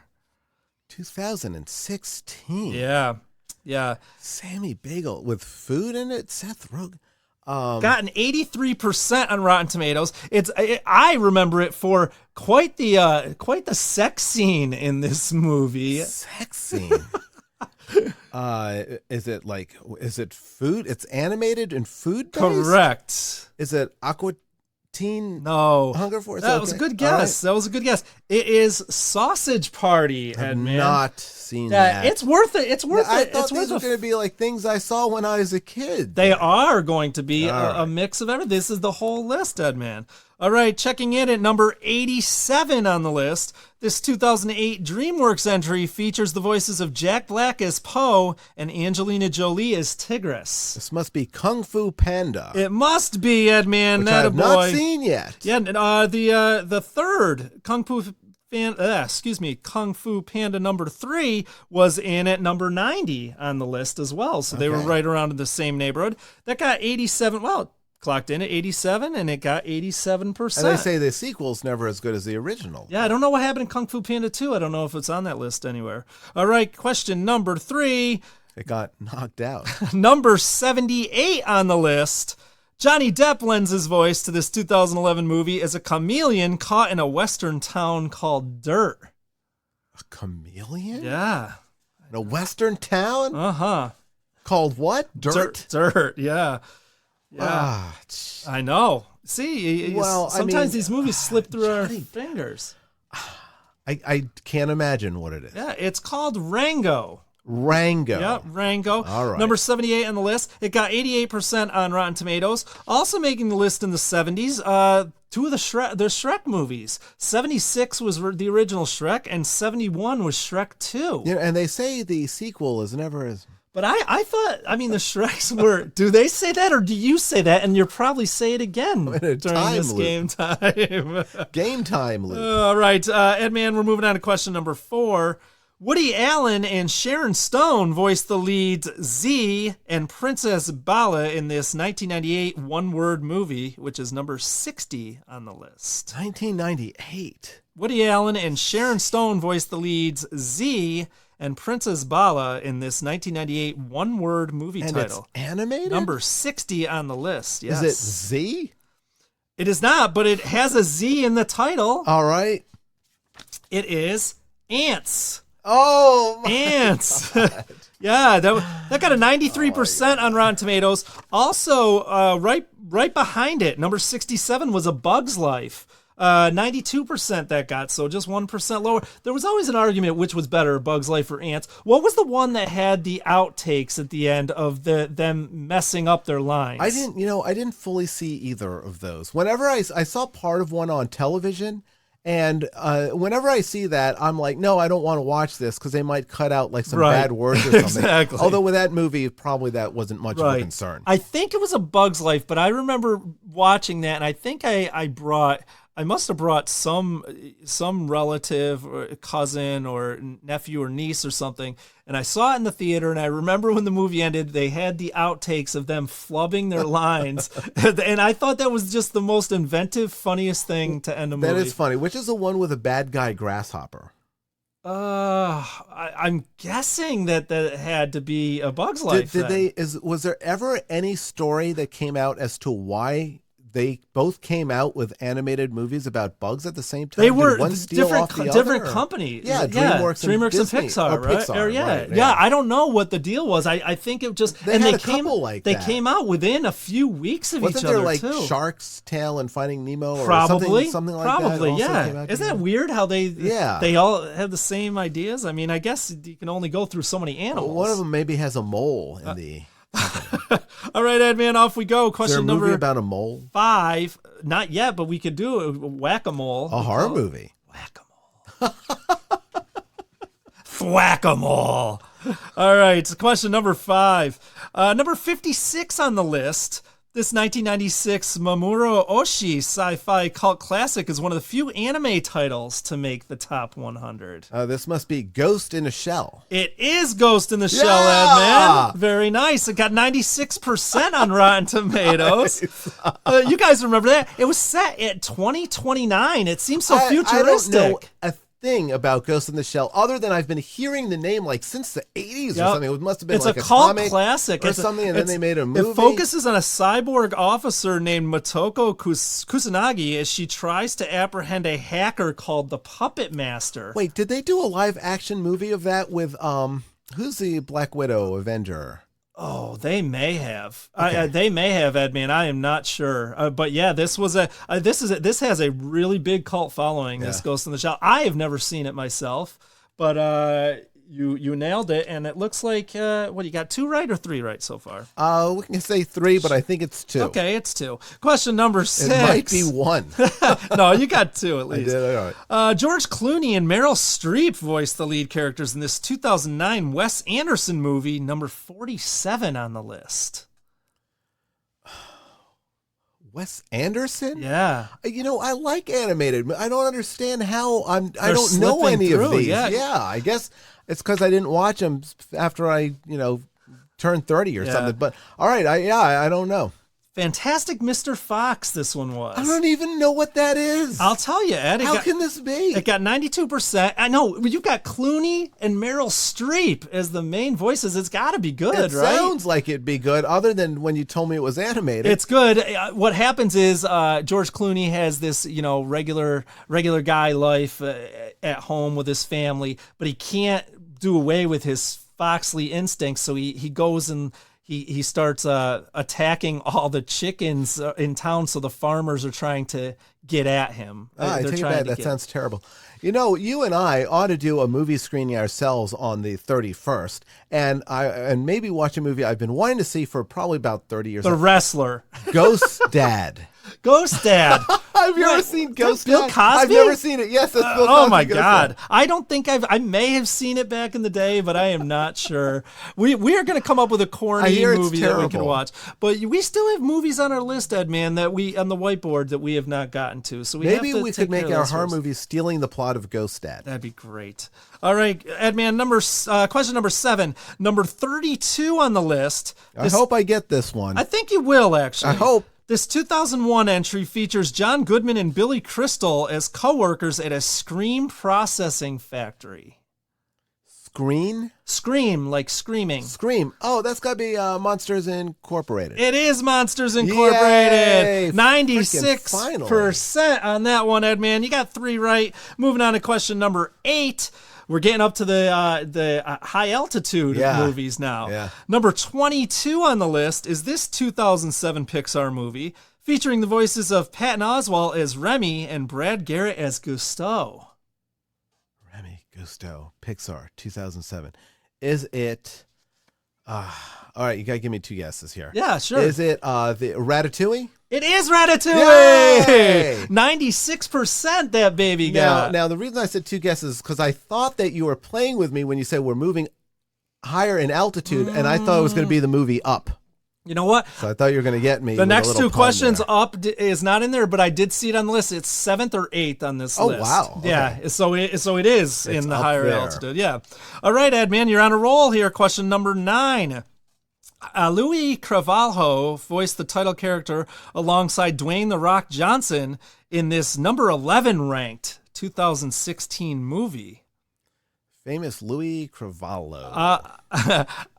2016. Yeah. Sammy Bagel with food in it? Seth Rogen? Got an 83% on Rotten Tomatoes. I remember it for quite the sex scene in this movie. Sex scene. Is it food? It's animated and food based? Correct. Is it Aqua Teen? No. Hunger Force? That was a good guess. That was a good guess. It is Sausage Party, I've Edman. not seen that. It's worth it. It's worth I it. thought It's these worth were it. going to be like things I saw when I was a kid. They are going to be All a mix of everything. This is the whole list, Edman. All right, checking in at number 87 on the list. This 2008 DreamWorks entry features the voices of Jack Black as Poe and Angelina Jolie as Tigress. This must be Kung Fu Panda, It must be, Edman. which That I've a not boy. seen yet. Yeah, the third Kung Fu Panda number 3 was in at number 90 on the list as well. So they were Okay. right around in the same neighborhood. That got 87. Well, clocked in at 87, and it got 87%. And they say the sequel's never as good as the original. Yeah, I don't know what happened in Kung Fu Panda 2. I don't know if it's on that list anywhere. All right, question number 3. It got knocked out. Number 78 on the list. Johnny Depp lends his voice to this 2011 movie as a chameleon caught in a western town called Dirt. A chameleon? Yeah. In a western town? Uh-huh. Called what? Dirt? Dirt, yeah. Yeah. Ah, I know. See, Well, I sometimes mean, these movies slip through our Johnny- fingers. I can't imagine what it is. Yeah, it's called Rango. Rango. Yeah, Rango. All right. Number 78 on the list. It got 88% on Rotten Tomatoes. Also making the list in the 70s, two of the Shrek movies. 76 was the original Shrek, and 71 was Shrek 2. You know, and they say the sequel is never as... But I thought, the Shreks were, do they say that, or do you say that? And you'll probably say it again In a during time this loop. game time. Game time loop. All right, Edman, we're moving on to question number 4. Woody Allen and Sharon Stone voiced the leads Z and Princess Bala in this 1998 one-word movie, which is number 60 on the list. 1998. Woody Allen and Sharon Stone voiced the leads Z and Princess Bala in this 1998 one-word movie And title. it's animated? Number 60 on the list, yes. Is it Z? It is not, but it has a Z in the title. All right. It is Ants. Oh, my Ants. Yeah, that got a 93% on Rotten Tomatoes. Also, right behind it, number 67 was A Bug's Life. 92% that got, so just 1% lower. There was always an argument which was better, Bug's Life or Ants. What was the one that had the outtakes at the end of them messing up their lines? I didn't fully see either of those. Whenever I saw part of one on television, and whenever I see that, I'm like, no, I don't want to watch this because they might cut out like some Right. bad words or something. Exactly. Although with that movie, probably that wasn't much of a concern. I think it was A Bug's Life, but I remember watching that, and I think I must have brought some relative or cousin or nephew or niece or something, and I saw it in the theater, and I remember when the movie ended, they had the outtakes of them flubbing their lines, and I thought that was just the most inventive, funniest thing to end a movie. That is funny. Which is the one with a bad guy grasshopper? I'm guessing that had to be A Bug's Life. Was there ever any story that came out as to why they both came out with animated movies about bugs at the same time? They were Did one steal different, off the different other, companies. Yeah, DreamWorks and Disney, Pixar, right? Pixar, right, Yeah, I don't know what the deal was. I think it just they had a couple like they that. came out within a few weeks of Wasn't each other there like too. Shark's Tale and Finding Nemo, or Probably, something like probably, that? Also yeah. came out Isn't that together? weird how they Yeah. all have the same ideas? I mean, I guess you can only go through so many animals. Well, one of them maybe has a mole in the. All right, Edman, off we go. Is there Question a movie number about a mole? 5. Not yet, but we could do a whack-a-mole. A horror movie. Whack-a-mole. Whack-a-mole. All right, question number 5. Number 56 on the list. This 1996 Mamoru Oshii sci-fi cult classic is one of the few anime titles to make the top 100. This must be Ghost in a Shell. It is Ghost in the Shell, Yeah! Edman. Very nice. It got 96% on Rotten Tomatoes. You guys remember that? It was set at 2029. It seems so futuristic. I don't know a thing about Ghost in the Shell other than I've been hearing the name like since the 80s or something. It must have been It's like a a cult comic classic or something, and then they made a movie. It focuses on a cyborg officer named Motoko Kusanagi as she tries to apprehend a hacker called the Puppet Master. Wait, did they do a live action movie of that with who's the Black Widow Avenger? Oh, they may have. Okay. They may have, Edman. I am not sure. But yeah, this was this has a really big cult following. This Ghost in the Shell. I have never seen it myself, but you nailed it, and it looks like what you got 2 right or 3 right so far? We can say 3, but I think it's 2. Okay, it's 2. Question number 6. It might be 1. No, you got 2 at least. I did, all right. George Clooney and Meryl Streep voiced the lead characters in this 2009 Wes Anderson movie, number 47 on the list. Wes Anderson? Yeah. You know, I like animated. I don't understand how I They're don't know slipping any through, of these. yeah. I guess it's because I didn't watch them after I, turned 30 or something. But all right, I don't know. Fantastic Mr. Fox, this one was. I don't even know what that is. I'll tell you, Ed. How can this be? It got 92%. I know, you've got Clooney and Meryl Streep as the main voices. It's got to be good, It right? sounds like it'd be good, other than when you told me it was animated. It's good. What happens is George Clooney has this, regular guy life at home with his family, but he can't do away with his foxly instincts, so he goes and he starts attacking all the chickens in town, so the farmers are trying to get at him. I take it back. That sounds terrible. You and I ought to do a movie screening ourselves on the 31st, and maybe watch a movie I've been wanting to see for probably about 30 years. The Wrestler. Ghost Dad. Ghost Dad. Have you ever seen Ghost Bill Dad? Cosby? I've never seen it. Yes, that's Bill Cosby. Oh my God. I don't think I may have seen it back in the day, but I am not sure. We are going to come up with a corny movie that we can watch. But we still have movies on our list, Edman, that on the whiteboard that we have not gotten to. So maybe we could make our horror movie stealing the plot of Ghost Dad. That'd be great. All right, Edman, question number 7, number 32 on the list. I hope I get this one. I think you will, actually. I hope. This 2001 entry features John Goodman and Billy Crystal as co-workers at a scream processing factory. Scream, like screaming. Scream. Oh, that's got to be Monsters Incorporated. It is Monsters Incorporated. Yay! 96% on that one, Edman. You got 3 right. Moving on to question number 8. We're getting up to the high altitude movies now. Yeah. Number 22 on the list is this 2007 Pixar movie featuring the voices of Patton Oswalt as Remy and Brad Garrett as Gusteau. Remy, Gusteau, Pixar, 2007. Is it... all right, you got to give me 2 guesses here. Yeah, sure. Is it the Ratatouille? It is Ratatouille! Yay! 96% that baby got. Now, the reason I said 2 guesses is because I thought that you were playing with me when you said we're moving higher in altitude, and I thought it was going to be the movie Up. You know what? So I thought you were going to get me. The next 2 questions, there. Up is not in there, but I did see it on the list. It's 7th or 8th on this list. Oh, wow. Okay. Yeah, so it is in the higher there. altitude. Yeah. All right, Edman, you're on a roll here. Question number 9. Louis Cravalho voiced the title character alongside Dwayne "The Rock" Johnson in this number 11 ranked 2016 movie. Famous Louis Cravalho.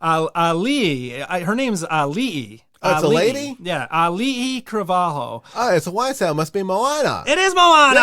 Ali. Her name's Ali. Oh, it's a lady? Yeah, Ali'i Carvalho. Oh, it's a Y sound. Must be Moana. It is Moana.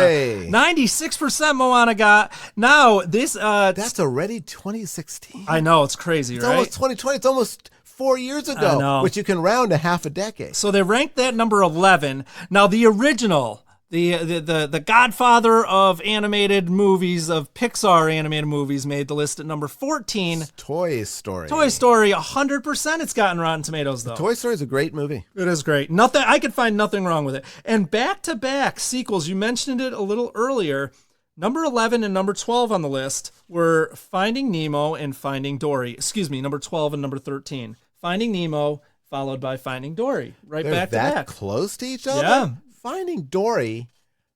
Yay! 96% Moana got. Now, this... That's already 2016. I know, it's crazy, It's right? almost 2020. It's almost 4 years I ago, know. which you can round to half a decade. So they ranked that number 11. Now, the original... The godfather of animated movies, of Pixar animated movies, made the list at number 14. Toy Story. Toy Story, 100% it's gotten Rotten Tomatoes, though. Toy Story is a great movie. It is great. Nothing. I could find nothing wrong with it. And back-to-back sequels, you mentioned it a little earlier, number 11 and number 12 on the list were Finding Nemo and Finding Dory. Excuse me, number 12 and number 13. Finding Nemo, followed by Finding Dory. Right They're back to that back. close to each other? Yeah. Finding Dory,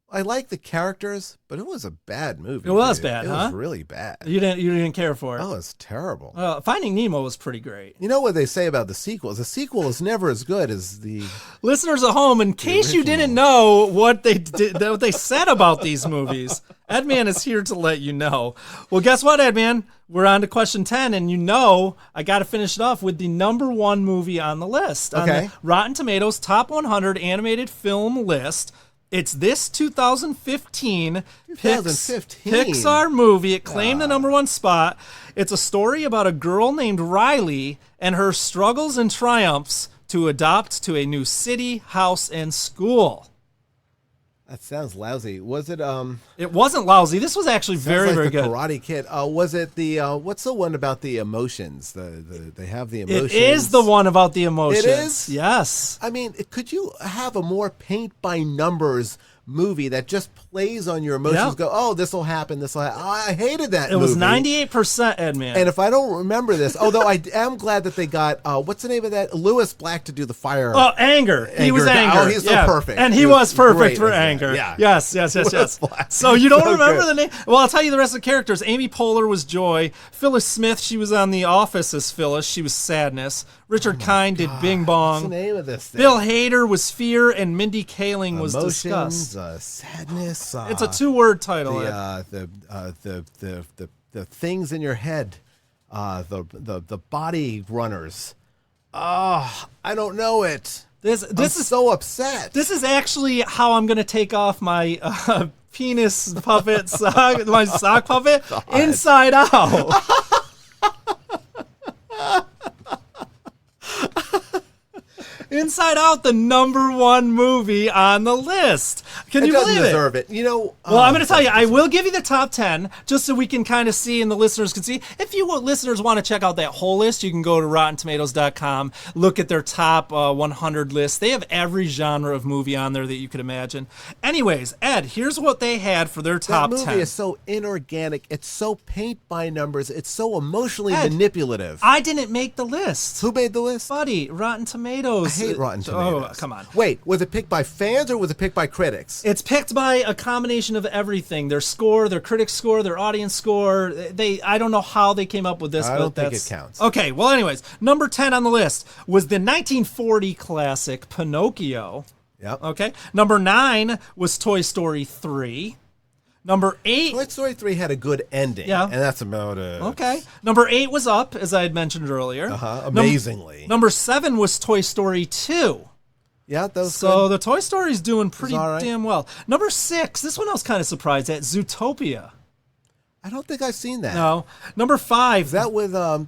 I like the characters, but it was a bad movie. It was dude. bad, It huh? was really bad. You didn't care for it. Oh, it's terrible. Finding Nemo was pretty great. You know what they say about the sequels? The sequel is never as good as the... Listeners at home, in case you didn't know what they said about these movies, Edman is here to let you know. Well, guess what, Edman? We're on to question 10, and I got to finish it off with the number one movie on the list. On Okay. the Rotten Tomatoes Top 100 Animated Film list. It's this 2015 Pixar movie. It claimed the number one spot. It's a story about a girl named Riley and her struggles and triumphs to adopt to a new city, house, and school. That sounds lousy. Was it... It wasn't lousy. This was actually very, like very the good. Karate Kid. Was it the... what's the one about the emotions? They have the emotions. It is the one about the emotions. It is? Yes. I mean, could you have a more paint-by-numbers movie that just plays on your emotions? Yeah. Go, oh, this will happen, this will happen. Oh, I hated that It was movie. 98%, Edman. And if I don't remember this, although I am glad that they got, what's the name of that? Lewis Black to do the fire. Oh, Anger. He was Anger. Oh, he's so perfect. And he was perfect great for as that. Anger. Yeah. Yes. Black. So you don't So remember good. the name? Well, I'll tell you the rest of the characters. Amy Poehler was Joy. Phyllis Smith, she was on The Office as Phyllis. She was Sadness. Richard Kind did Bing What's the Bong. name of this thing? Bill Hader was Fear, and Mindy Kaling was Emotions, Disgust. sadness. It's a two-word title. Ed. The things in your head, the body runners. I don't know it. This I'm is so upset. This is actually how I'm going to take off my penis puppet sock, my sock puppet, Inside Out. Inside Out, the number one movie on the list. Can you doesn't believe it? deserve it. You know. Well, I'm going to tell you, I will give you the top 10 just so we can kind of see and the listeners can see. If you listeners want to check out that whole list, you can go to RottenTomatoes.com, look at their top 100 list. They have every genre of movie on there that you could imagine. Anyways, Ed, here's what they had for their top That movie 10. is so inorganic. It's so paint by numbers. It's so emotionally Ed, manipulative. I didn't make the list. Who made the list? Buddy, Rotten Tomatoes. I hate Rotten Tomatoes. Oh, come on. Wait, was it picked by fans or was it picked by critics? It's picked by a combination of everything. Their score, their critics score, their audience score. I don't know how they came up with this, I but don't think that's it counts. Okay, well anyways, number 10 on the list was the 1940 classic Pinocchio. Yep. Okay. Number 9 was Toy Story 3. Number 8. Toy Story 3 had a good ending. Yeah. And that's about it. Okay. Number 8 was Up, as I had mentioned earlier. Amazingly. Number 7 was Toy Story 2. Yeah, that was So good. the Toy Story's doing pretty all right. damn well. Number 6, this one I was kind of surprised at, Zootopia. I don't think I've seen that. No. Number 5. Is that with I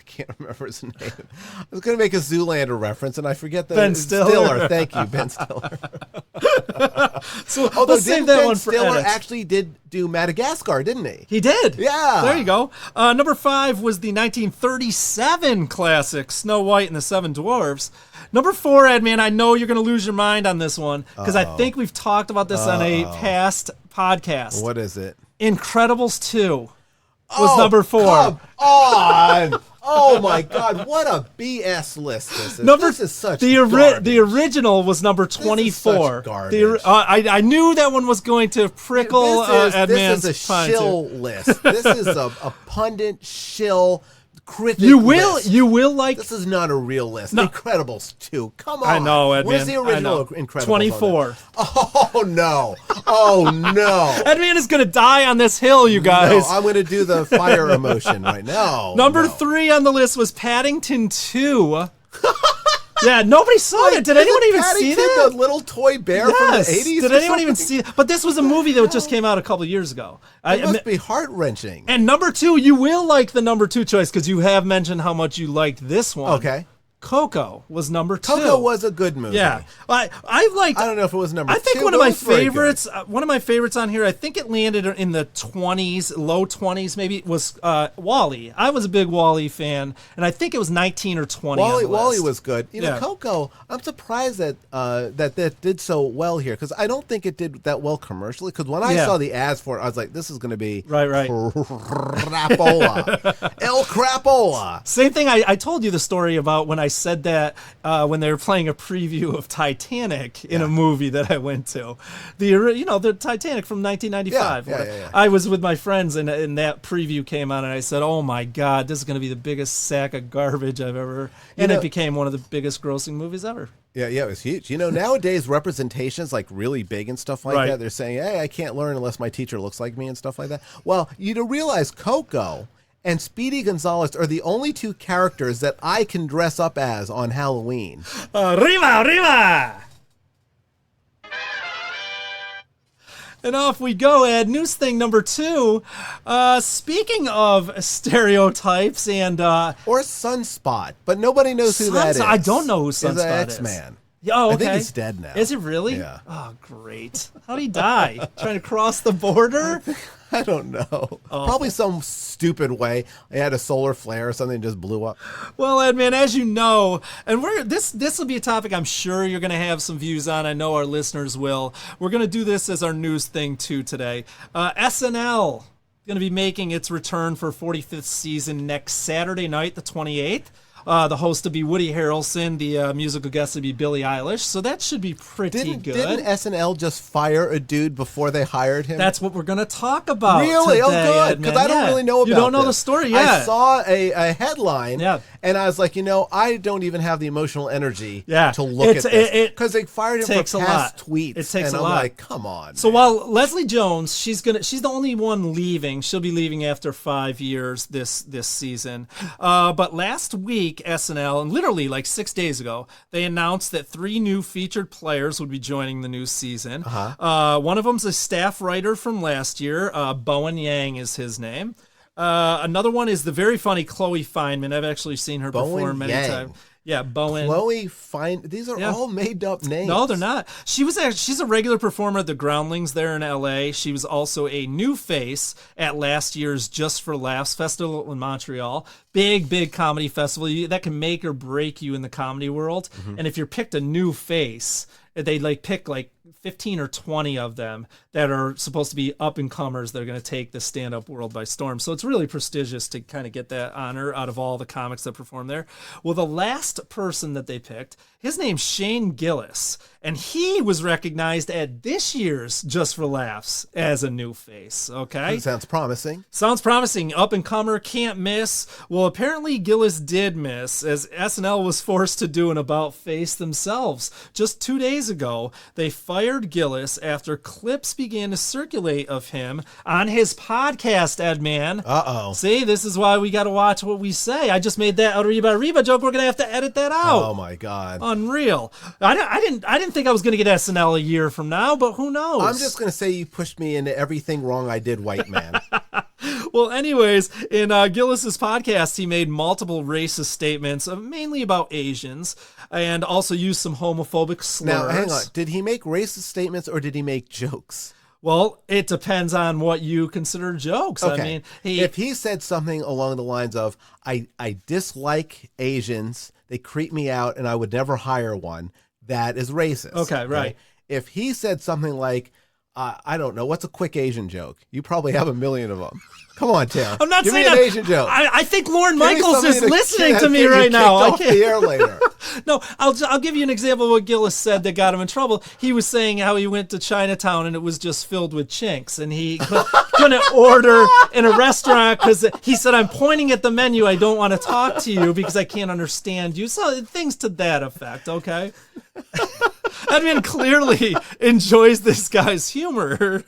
can't remember his name. I was going to make a Zoolander reference, and I forget the Ben Stiller. Thank you, Ben Stiller. So Although let's save didn't that Ben one for Stiller edits. actually did do Madagascar, didn't he? He did. Yeah. There you go. Number 5 was the 1937 classic Snow White and the Seven Dwarfs. Number 4, Edman, I know you're going to lose your mind on this one because I think we've talked about this on a past podcast. What is it? Incredibles 2 was number 4. Come on. Oh my God! What a BS list this is. This is such garbage. The original was number 24. such garbage. I knew that one was going to prickle Edman's This is a pine, shill too. list. This is a pundit shill critic. You list. will like. This is not a real list. No. Incredibles 2. Come on. I know, Edman. Where's the original I know. Incredibles? 24. Oh no! Oh no! Edman is going to die on this hill, you guys. No, I'm going to do the fire emotion right now. Number 3 on the list was Paddington 2. Yeah, nobody saw it. Did anyone even see that? The little toy bear from the 80s? Did anyone even see it? But this was a movie that just came out a couple of years ago. It must be heart-wrenching. And number 2, you will like the number 2 choice because you have mentioned how much you liked this one. Okay. Coco was number 2. Coco was a good movie. Yeah, I liked. I don't know if it was number 2. I think one of my favorites. One of my favorites on here. I think it landed in the 20s, low 20s, maybe. Was Wall-E. I was a big Wall-E fan, and I think it was 19 or 20. Wall-E was good. You know, Coco. I'm surprised that that did so well here because I don't think it did that well commercially. Because when I saw the ads for it, I was like, this is going to be right. crapola, El Crapola. Same thing. I told you the story about when I said that when they were playing a preview of Titanic in a movie that I went to, the Titanic from 1995. Yeah. I was with my friends and that preview came on and I said, "Oh my God, this is going to be the biggest sack of garbage I've ever." And it became one of the biggest grossing movies ever. Yeah, it was huge. You know, nowadays representation's like really big and stuff like that. They're saying, "Hey, I can't learn unless my teacher looks like me" and stuff like that. Well, you don't realize Coco and Speedy Gonzales are the only 2 characters that I can dress up as on Halloween. Arriba! And off we go, Ed. News thing number 2. Speaking of stereotypes and... or Sunspot, but nobody knows who that is. I don't know who Sunspot is. X-Man. Oh, okay. I think he's dead now. Is he really? Yeah. Oh, great. How'd he die? Trying to cross the border? I don't know. Probably some stupid way. They had a solar flare or something and just blew up. Well, Ed, man, as you know, and this will be a topic I'm sure you're going to have some views on. I know our listeners will. We're going to do this as our news thing, too, today. SNL going to be making its return for 45th season next Saturday night, the 28th. The host will be Woody Harrelson. The musical guest will be Billie Eilish. So that should be pretty good. Didn't SNL just fire a dude before they hired him? That's what we're going to talk about. Really? Today, good. Because I don't really know about You don't know the story yet. I saw a headline, and I was like, I don't even have the emotional energy to look at this. Because they fired him for past tweets. It takes a lot. I'm like, come on. So while Leslie Jones, she's the only one leaving. She'll be leaving after 5 years this season. But last week, SNL, and literally like 6 days ago, they announced that 3 new featured players would be joining the new season. One of them's a staff writer from last year. Bowen Yang is his name. Another one is the very funny Chloe Fineman. I've actually seen her perform many times. Yeah, Bowen. Chloe Fineman. These are all made up names. No, they're not. She's a regular performer at the Groundlings there in LA. She was also a new face at last year's Just for Laughs Festival in Montreal. Big comedy festival. That can make or break you in the comedy world. And if you're picked a new face, they pick 15 or 20 of them that are supposed to be up-and-comers that are going to take the stand-up world by storm. So it's really prestigious to kind of get that honor out of all the comics that perform there. Well, the last person that they picked, his name's Shane Gillis, and he was recognized at this year's Just for Laughs as a new face, okay? That sounds promising. Sounds promising. Up-and-comer, can't miss. Well, apparently Gillis did miss, as SNL was forced to do an about-face themselves. Just 2 days ago, they fired Gillis after clips began to circulate of him on his podcast, Edman. Uh-oh. See, this is why we got to watch what we say. I just made that Arriba joke. We're going to have to edit that out. Oh, my God. Unreal. I didn't think I was going to get SNL a year from now, but who knows? I'm just going to say you pushed me into everything wrong I did, white man. Well, anyways, in Gillis's podcast, he made multiple racist statements, mainly about Asians, and also used some homophobic slurs. Now, hang on. Did he make racist statements or did he make jokes? Well, it depends on what you consider jokes. Okay. I mean, if he said something along the lines of, I dislike Asians, they creep me out, and I would never hire one, that is racist. Okay, right. If he said something like, I don't know, what's a quick Asian joke? You probably have a million of them. Come on, Tim. I'm not Give saying me an that. Asian joke. I think Lorne Michaels is listening to me right now. Off the air later. No, I'll give you an example of what Gillis said that got him in trouble. He was saying how he went to Chinatown and it was just filled with chinks, and he couldn't order in a restaurant because he said, "I'm pointing at the menu. I don't want to talk to you because I can't understand you." So things to that effect. Okay. Edmund clearly enjoys this guy's humor.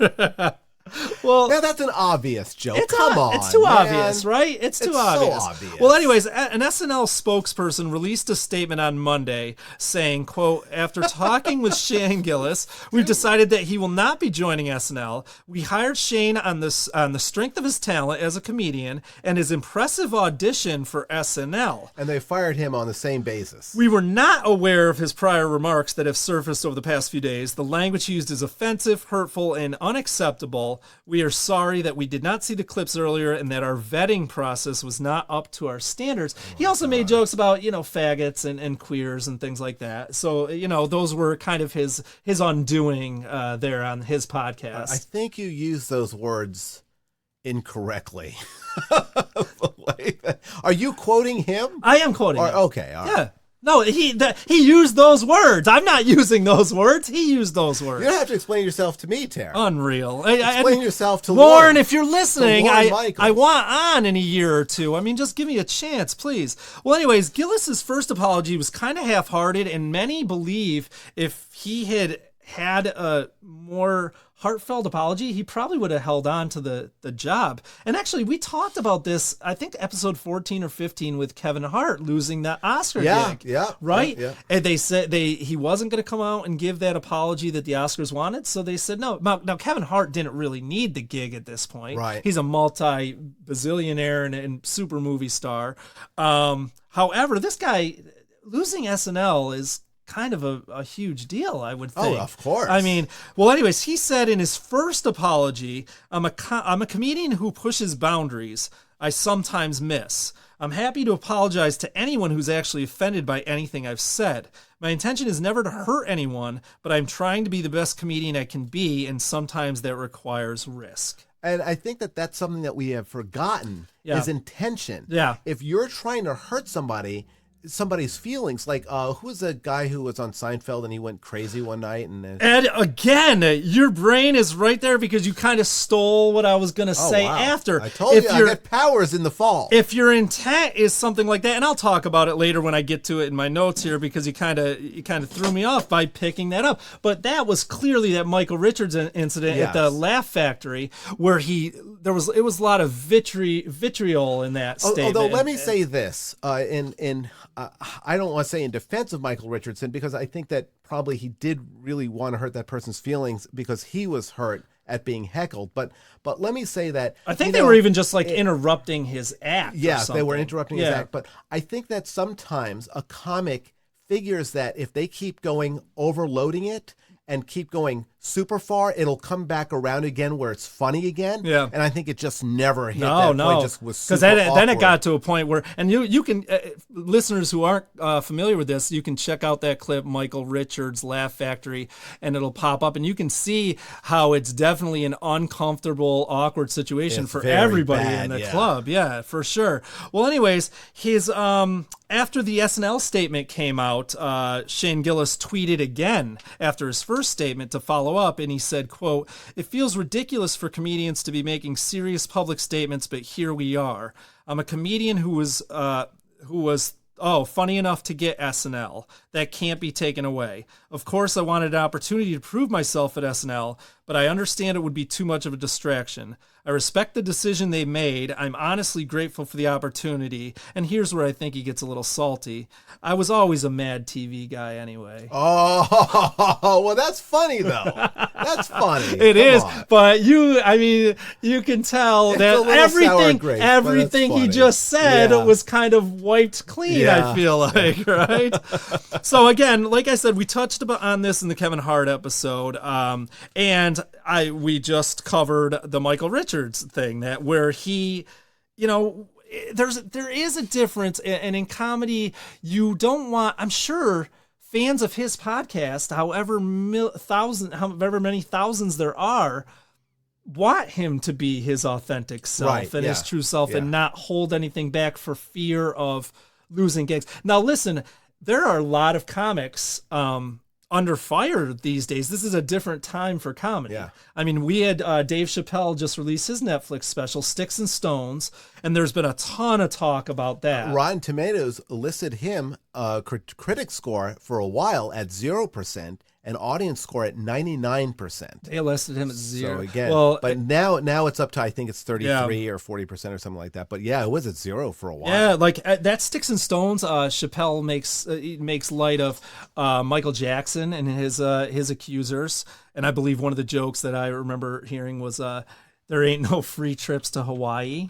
Well, now that's an obvious joke. Come on, it's too man. obvious, right? It's too obvious. So obvious. Well, anyways, an SNL spokesperson released a statement on Monday saying, quote, after talking with Shane Gillis, we've decided that he will not be joining SNL. We hired Shane on the strength of his talent as a comedian and his impressive audition for SNL. And they fired him on the same basis. We were not aware of his prior remarks that have surfaced over the past few days. The language he used is offensive, hurtful, and unacceptable. We are sorry that we did not see the clips earlier and that our vetting process was not up to our standards. He also made jokes about, faggots and queers and things like that. So, those were kind of his undoing there on his podcast. I think you used those words incorrectly. Are you quoting him? I am quoting him. Okay, all right. Yeah. No, he used those words. I'm not using those words. He used those words. You don't have to explain yourself to me, Tara. Unreal. Explain yourself to Lauren. Lauren. If you're listening, I want on in a year or two. I mean, just give me a chance, please. Well, anyways, Gillis's first apology was kind of half-hearted, and many believe if he had a more heartfelt apology, he probably would have held on to the job. And actually, we talked about this, I think, episode 14 or 15 with Kevin Hart losing that Oscar gig. Yeah. Right? Yeah. And they said he wasn't going to come out and give that apology that the Oscars wanted, so they said no. Now, Kevin Hart didn't really need the gig at this point. Right. He's a multi-bazillionaire and super movie star. However, this guy losing SNL is kind of a huge deal, I would think. Oh, of course. I mean, well, anyways, he said in his first apology, I'm a comedian who pushes boundaries. I sometimes miss. I'm happy to apologize to anyone who's actually offended by anything I've said. My intention is never to hurt anyone, but I'm trying to be the best comedian I can be, and sometimes that requires risk. And I think that that's something that we have forgotten is intention. Yeah. If you're trying to hurt somebody's feelings, like who's the guy who was on Seinfeld and he went crazy one night and again, your brain is right there because you kind of stole what I was going to say after. I told you I got powers in the fall. If your intent is something like that, and I'll talk about it later when I get to it in my notes here, because you kind of threw me off by picking that up. But that was clearly that Michael Richards incident at the Laugh Factory where it was a lot of vitriol in that statement. Although let me say this, I don't want to say in defense of Michael Richardson, because I think that probably he did really want to hurt that person's feelings because he was hurt at being heckled. But let me say that I think they were even just interrupting his act. Yes, they were interrupting his act. But I think that sometimes a comic figures that if they keep going overloading it and keep going super far, it'll come back around again where it's funny again. Yeah. And I think it just never hit that point. Just was super because then it got to a point where, and you can, listeners who aren't familiar with this, you can check out that clip, Michael Richards, Laugh Factory, and it'll pop up, and you can see how it's definitely an uncomfortable, awkward situation for everybody in the club. Yeah, for sure. Well, anyways, his after the SNL statement came out, Shane Gillis tweeted again after his first statement to follow up, and he said, quote, "It feels ridiculous for comedians to be making serious public statements, but here we are. I'm a comedian who was funny enough to get SNL. That can't be taken away. Of course, I wanted an opportunity to prove myself at SNL, but I understand it would be too much of a distraction. I respect the decision they made. I'm honestly grateful for the opportunity. And here's where I think he gets a little salty. I was always a Mad TV guy anyway." Oh, well, that's funny, though. That's funny. It is. But you can tell that everything he just said was kind of wiped clean, I feel like, right? So again, like I said, we touched on this in the Kevin Hart episode, and we just covered the Michael Richards thing, that where he, there is a difference, and in comedy, you don't want, I'm sure, fans of his podcast, however many thousands there are, want him to be his authentic self and his true self and not hold anything back for fear of losing gigs. Now, listen, there are a lot of comics under fire these days. This is a different time for comedy. Yeah. I mean, we had Dave Chappelle just release his Netflix special, Sticks and Stones, and there's been a ton of talk about that. Rotten Tomatoes listed him critic score for a while at 0%, an audience score at 99%. They listed him at 0. So again, well, but now it's up to, I think it's 33 or 40% or something like that. But yeah, it was at 0 for a while. Yeah, like that Sticks and Stones. Chappelle makes light of Michael Jackson and his accusers, and I believe one of the jokes that I remember hearing was there ain't no free trips to Hawaii.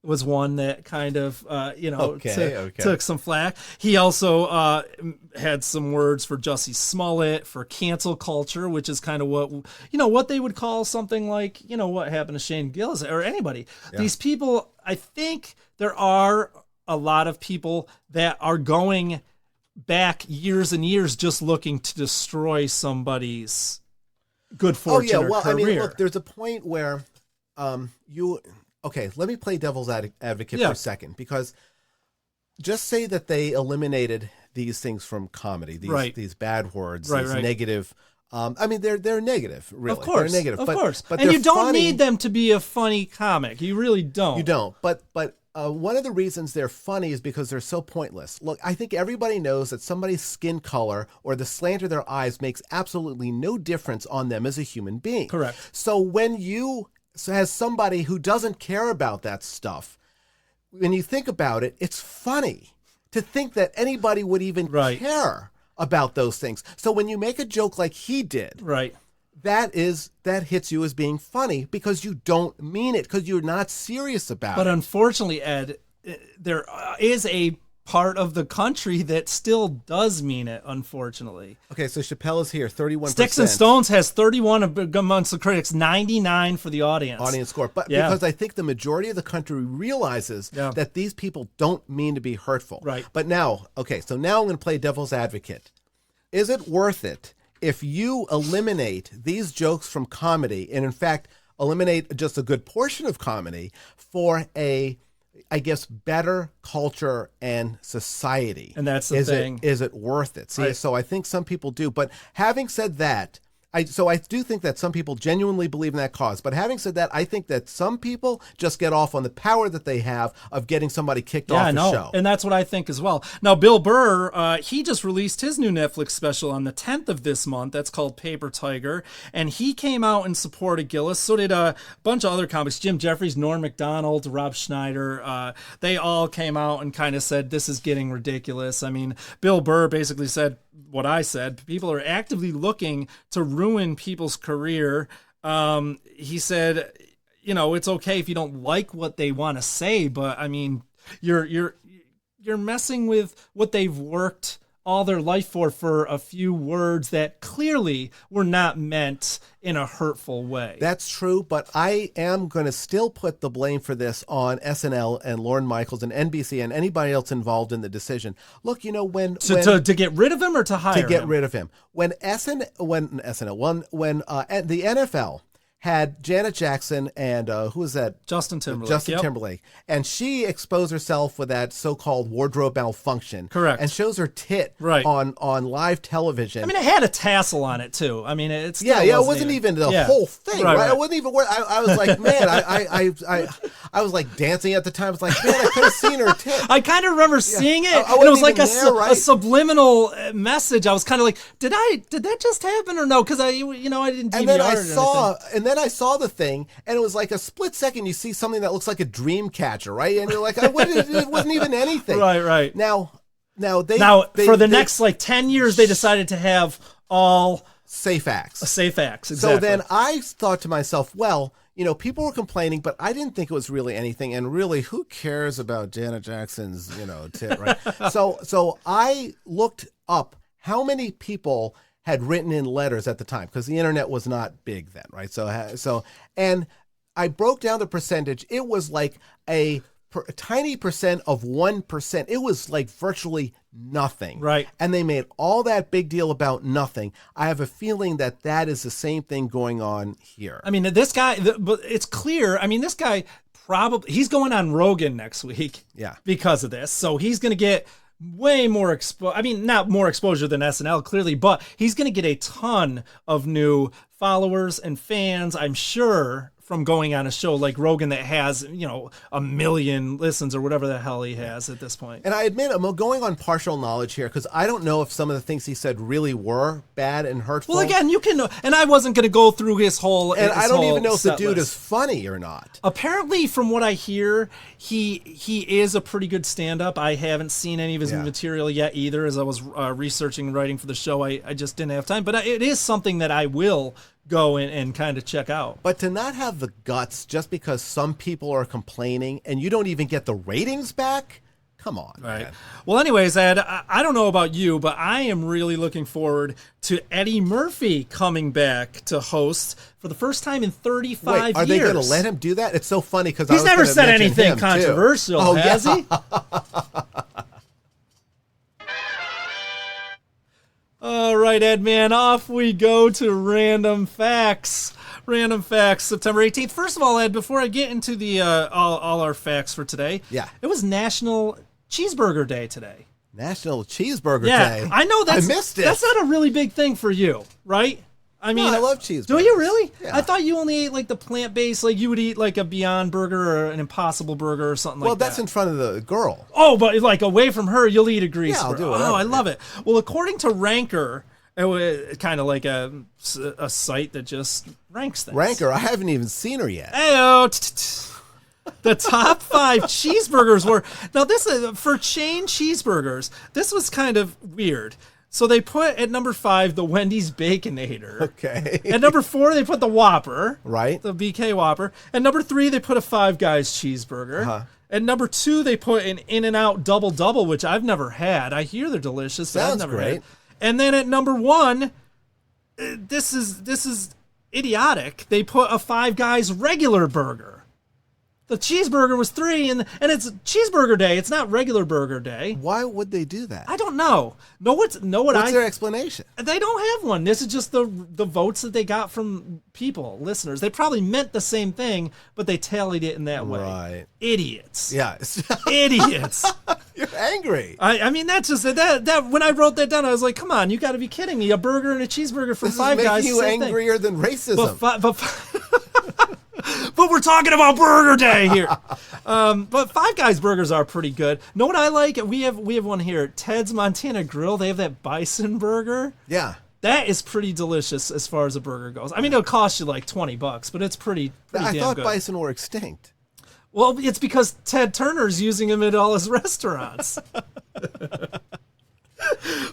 Was one that kind of, took some flack. He also had some words for Jussie Smollett, for cancel culture, which is kind of what they would call something like, what happened to Shane Gillis or anybody. Yeah. These people, I think there are a lot of people that are going back years and years just looking to destroy somebody's good fortune or career. I mean, look, there's a point where Okay, let me play devil's advocate for a second, because just say that they eliminated these things from comedy, these bad words, these negative. I mean, they're negative, really. Of course, they're negative, of course. But and you don't funny. need them to be a funny comic. You really don't. You don't. But one of the reasons they're funny is because they're so pointless. Look, I think everybody knows that somebody's skin color or the slant of their eyes makes absolutely no difference on them as a human being. Correct. So when you as somebody who doesn't care about that stuff, when you think about it, it's funny to think that anybody would even care about those things. So when you make a joke like he did, that hits you as being funny because you don't mean it, because you're not serious about it. But unfortunately, Ed, there is a part of the country that still does mean it, unfortunately. Okay, so Chappelle is here, 31%. Sticks and Stones has 31 amongst the critics, 99 for the audience. Audience score. But because I think the majority of the country realizes that these people don't mean to be hurtful. Right. But now, so now I'm going to play devil's advocate. Is it worth it if you eliminate these jokes from comedy, and in fact, eliminate just a good portion of comedy for better culture and society? And that's the thing. Is it worth it? See, so I think some people do. But having said that, I do think that some people genuinely believe in that cause. But having said that, I think that some people just get off on the power that they have of getting somebody kicked off the show. And that's what I think as well. Now, Bill Burr, he just released his new Netflix special on the 10th of this month. That's called Paper Tiger. And he came out in support of Gillis. So did a bunch of other comics. Jim Jeffries, Norm Macdonald, Rob Schneider. They all came out and kind of said, this is getting ridiculous. I mean, Bill Burr basically said what I said. People are actively looking to ruin people's career. He said, it's okay if you don't like what they want to say, but I mean, you're messing with what they've worked all their life for a few words that clearly were not meant in a hurtful way. That's true, but I am going to still put the blame for this on SNL and Lorne Michaels and NBC and anybody else involved in the decision. Look, to get rid of him or to hire him? To get rid of him. When the NFL had Janet Jackson and who was that? Justin Timberlake. Timberlake. And she exposed herself with that so-called wardrobe malfunction. Correct. And shows her tit on live television. I mean, it had a tassel on it, too. I mean, it wasn't even the whole thing, right? It wasn't even where I was like, man, I was like dancing at the time. I was like, man, I could have seen her tit. I kind of remember seeing it. And it was like a subliminal message. I was kind of like, did that just happen or no? Because I didn't DVR and then I saw the thing, and it was like a split second. You see something that looks like a dream catcher, right? And you're like, it wasn't even anything. Right. Now for the next 10 years, they decided to have all safe acts. Safe acts, exactly. So then I thought to myself, well, people were complaining, but I didn't think it was really anything. And really, who cares about Janet Jackson's, tit, right? So I looked up how many people had written in letters at the time, because the internet was not big then, right? So and I broke down the percentage. It was like a tiny percent of 1%. It was like virtually nothing. Right. And they made all that big deal about nothing. I have a feeling that is the same thing going on here. I mean, this guy, but it's clear. I mean, this guy he's going on Rogan next week. Yeah. Because of this. So he's going to get way more not more exposure than SNL, clearly, but he's going to get a ton of new followers and fans, I'm sure, from going on a show like Rogan that has, 1 million listens or whatever the hell he has at this point. And I admit I'm going on partial knowledge here because I don't know if some of the things he said really were bad and hurtful. Well, again, you can, and I wasn't going to go through his whole. And I don't even know if the dude list is funny or not. Apparently, from what I hear, he is a pretty good stand-up. I haven't seen any of his material yet either. As I was researching and writing for the show, I just didn't have time. But it is something that I will go and kind of check out. But to not have the guts just because some people are complaining and you don't even get the ratings back, come on. Right. Man. Well, anyways, Ed, I don't know about you, but I am really looking forward to Eddie Murphy coming back to host for the first time in 35 years. Are they going to let him do that? It's so funny because he's never said anything controversial, has he? All right, Ed, man, off we go to Random Facts. Random Facts, September 18th. First of all, Ed, before I get into the all our facts for today, it was National Cheeseburger Day today. National Cheeseburger Day. I know I missed it. That's not a really big thing for you, right? I mean, I love cheeseburgers. Do you really? Yeah. I thought you only ate like the plant-based, like you would eat like a Beyond Burger or an Impossible Burger or something like that. Well, that's in front of the girl. Oh, but like away from her, you'll eat a grease burger. I'll do it. Oh, I love it. Well, according to Ranker, it was kind of like a site that just ranks things. Ranker, I haven't even seen her yet. Ayo, the top 5 cheeseburgers were... Now, this is for chain cheeseburgers, this was kind of weird. So they put at number 5 the Wendy's Baconator. Okay. At number 4 they put the Whopper. Right. The BK Whopper. At number 3 they put a Five Guys cheeseburger. Uh-huh. At number 2 they put an In-N-Out Double Double, which I've never had. I hear they're delicious. Sounds I've never great. had. And then at number 1, this is idiotic. They put a Five Guys regular burger. The cheeseburger was 3, and it's Cheeseburger Day. It's not regular burger day. Why would they do that? I don't know. What's their explanation? They don't have one. This is just the votes that they got from people, listeners. They probably meant the same thing, but they tallied it in that way. Right. Idiots. Yeah. Idiots. You're angry. I mean, that's just that. When I wrote that down, I was like, "Come on, you got to be kidding me! A burger and a cheeseburger from Five Guys." This is making you angrier than racism. But we're talking about Burger Day here. But Five Guys burgers are pretty good. Know what I like? We have one here, Ted's Montana Grill. They have that bison burger. Yeah. That is pretty delicious as far as a burger goes. I mean, it'll cost you like $20, but it's pretty damn good. I thought bison were extinct. Well, it's because Ted Turner's using them at all his restaurants.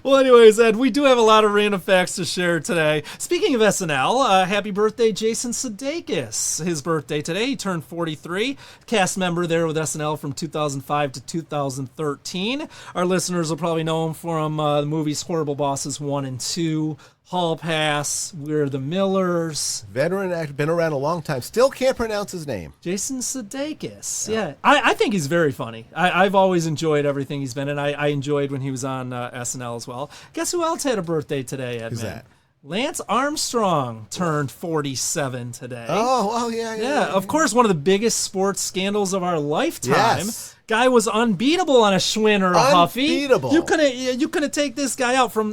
Well, anyways, Ed, we do have a lot of random facts to share today. Speaking of SNL, happy birthday, Jason Sudeikis. His birthday today. He turned 43. Cast member there with SNL from 2005 to 2013. Our listeners will probably know him from the movies Horrible Bosses 1 and 2, Hall Pass, We're the Millers. Veteran actor, been around a long time. Still can't pronounce his name. Jason Sudeikis. Yeah. I think he's very funny. I've always enjoyed everything he's been in. I enjoyed when he was on SNL as well. Guess who else had a birthday today, Edmund? Who's that? Lance Armstrong turned 47 today. Oh, yeah. Of course, one of the biggest sports scandals of our lifetime. Yes. Guy was unbeatable on a Schwinn or a Huffy. Unbeatable. You couldn't take this guy out. For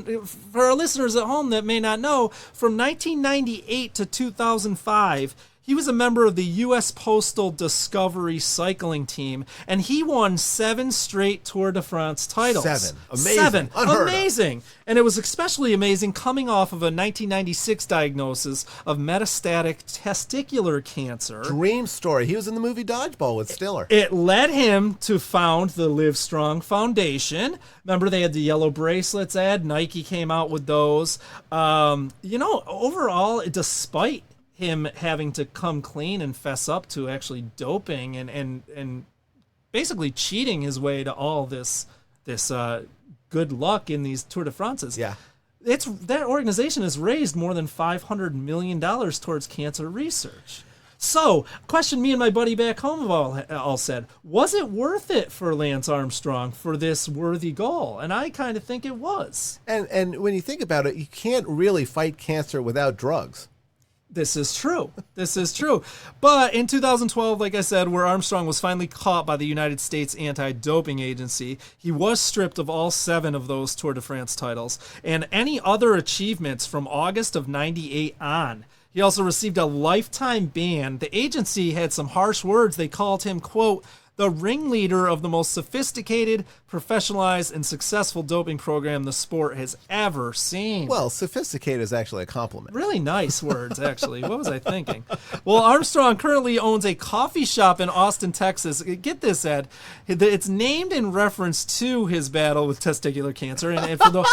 our listeners at home that may not know, from 1998 to 2005, he was a member of the U.S. Postal Discovery cycling team, and he won 7 straight Tour de France titles. 7. Amazing. 7. Unheard Amazing. of. And it was especially amazing coming off of a 1996 diagnosis of metastatic testicular cancer. Dream story. He was in the movie Dodgeball with Stiller. It led him to found the Live Strong Foundation. Remember, they had the yellow bracelets ad. Nike came out with those. Overall, despite him having to come clean and fess up to actually doping and basically cheating his way to all this good luck in these Tour de France's. Yeah. That organization has raised more than $500 million towards cancer research. So, question me and my buddy back home have all said, was it worth it for Lance Armstrong for this worthy goal? And I kind of think it was. And when you think about it, you can't really fight cancer without drugs. This is true. But in 2012, like I said, where Armstrong was finally caught by the United States Anti-Doping Agency, he was stripped of all 7 of those Tour de France titles and any other achievements from August of 98 on. He also received a lifetime ban. The agency had some harsh words. They called him, quote, the ringleader of the most sophisticated, professionalized, and successful doping program the sport has ever seen. Well, sophisticated is actually a compliment. Really nice words, actually. What was I thinking? Well, Armstrong currently owns a coffee shop in Austin, Texas. Get this, Ed. It's named in reference to his battle with testicular cancer. And for the...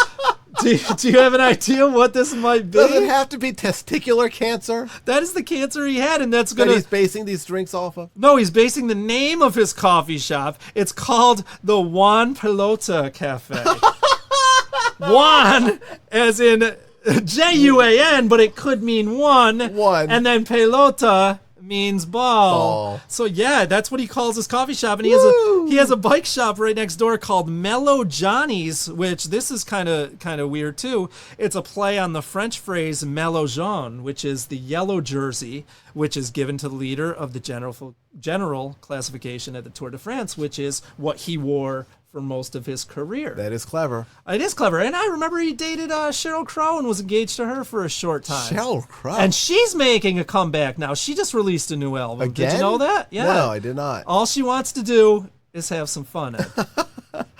Do you have an idea what this might be? Does it have to be testicular cancer? That is the cancer he had, and that's going to... he's basing these drinks off of? No, he's basing the name of his coffee shop. It's called the Juan Pelota Cafe. Juan, as in Juan, but it could mean one. And then pelota means ball. So yeah, that's what he calls his coffee shop, and he has a bike shop right next door called Mellow Johnny's, which this is kind of weird too. It's a play on the French phrase Mellow jaune, which is the yellow jersey, which is given to the leader of the general classification at the Tour de France, which is what he wore for most of his career. That is clever. It is clever. And I remember he dated Sheryl Crow and was engaged to her for a short time. Sheryl Crow? And she's making a comeback now. She just released a new album. Again? Did you know that? Yeah. No, I did not. All she wants to do is have some fun, Ed.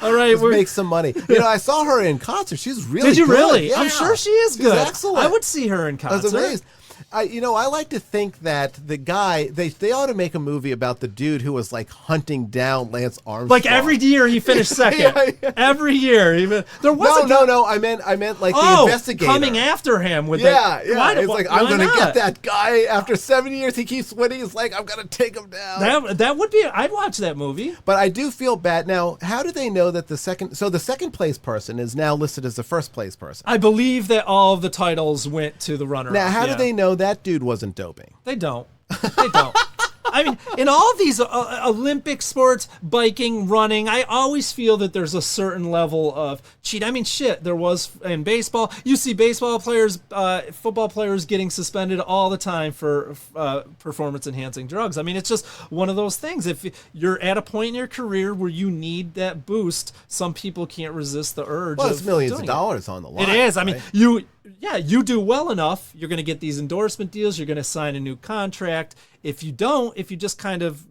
All right. Make some money. I saw her in concert. She's really good. Did you really? Yeah. I'm sure she is good. She's excellent. I would see her in concert. I was amazed. I like to think that the guy, they ought to make a movie about the dude who was like hunting down Lance Armstrong. Like every year he finished second. Yeah. Every year. There was no. I meant like the investigator coming after him with He's like, I'm going to get that guy. After 7 years, he keeps winning. He's like, I'm going to take him down. That would be. I'd watch that movie. But I do feel bad now. How do they know that the second place person is now listed as the first place person? I believe that all of the titles went to the runner. Now, how do they know that dude wasn't doping? They don't. I mean, in all of these Olympic sports, biking, running, I always feel that there's a certain level of cheat. I mean, shit, there was in baseball. You see baseball players, football players getting suspended all the time for performance-enhancing drugs. I mean, it's just one of those things. If you're at a point in your career where you need that boost, some people can't resist the urge. Well, it's millions of dollars on the line. It is. I right? mean, you do well enough, you're going to get these endorsement deals, you're going to sign a new contract. If you don't, if you just kind of,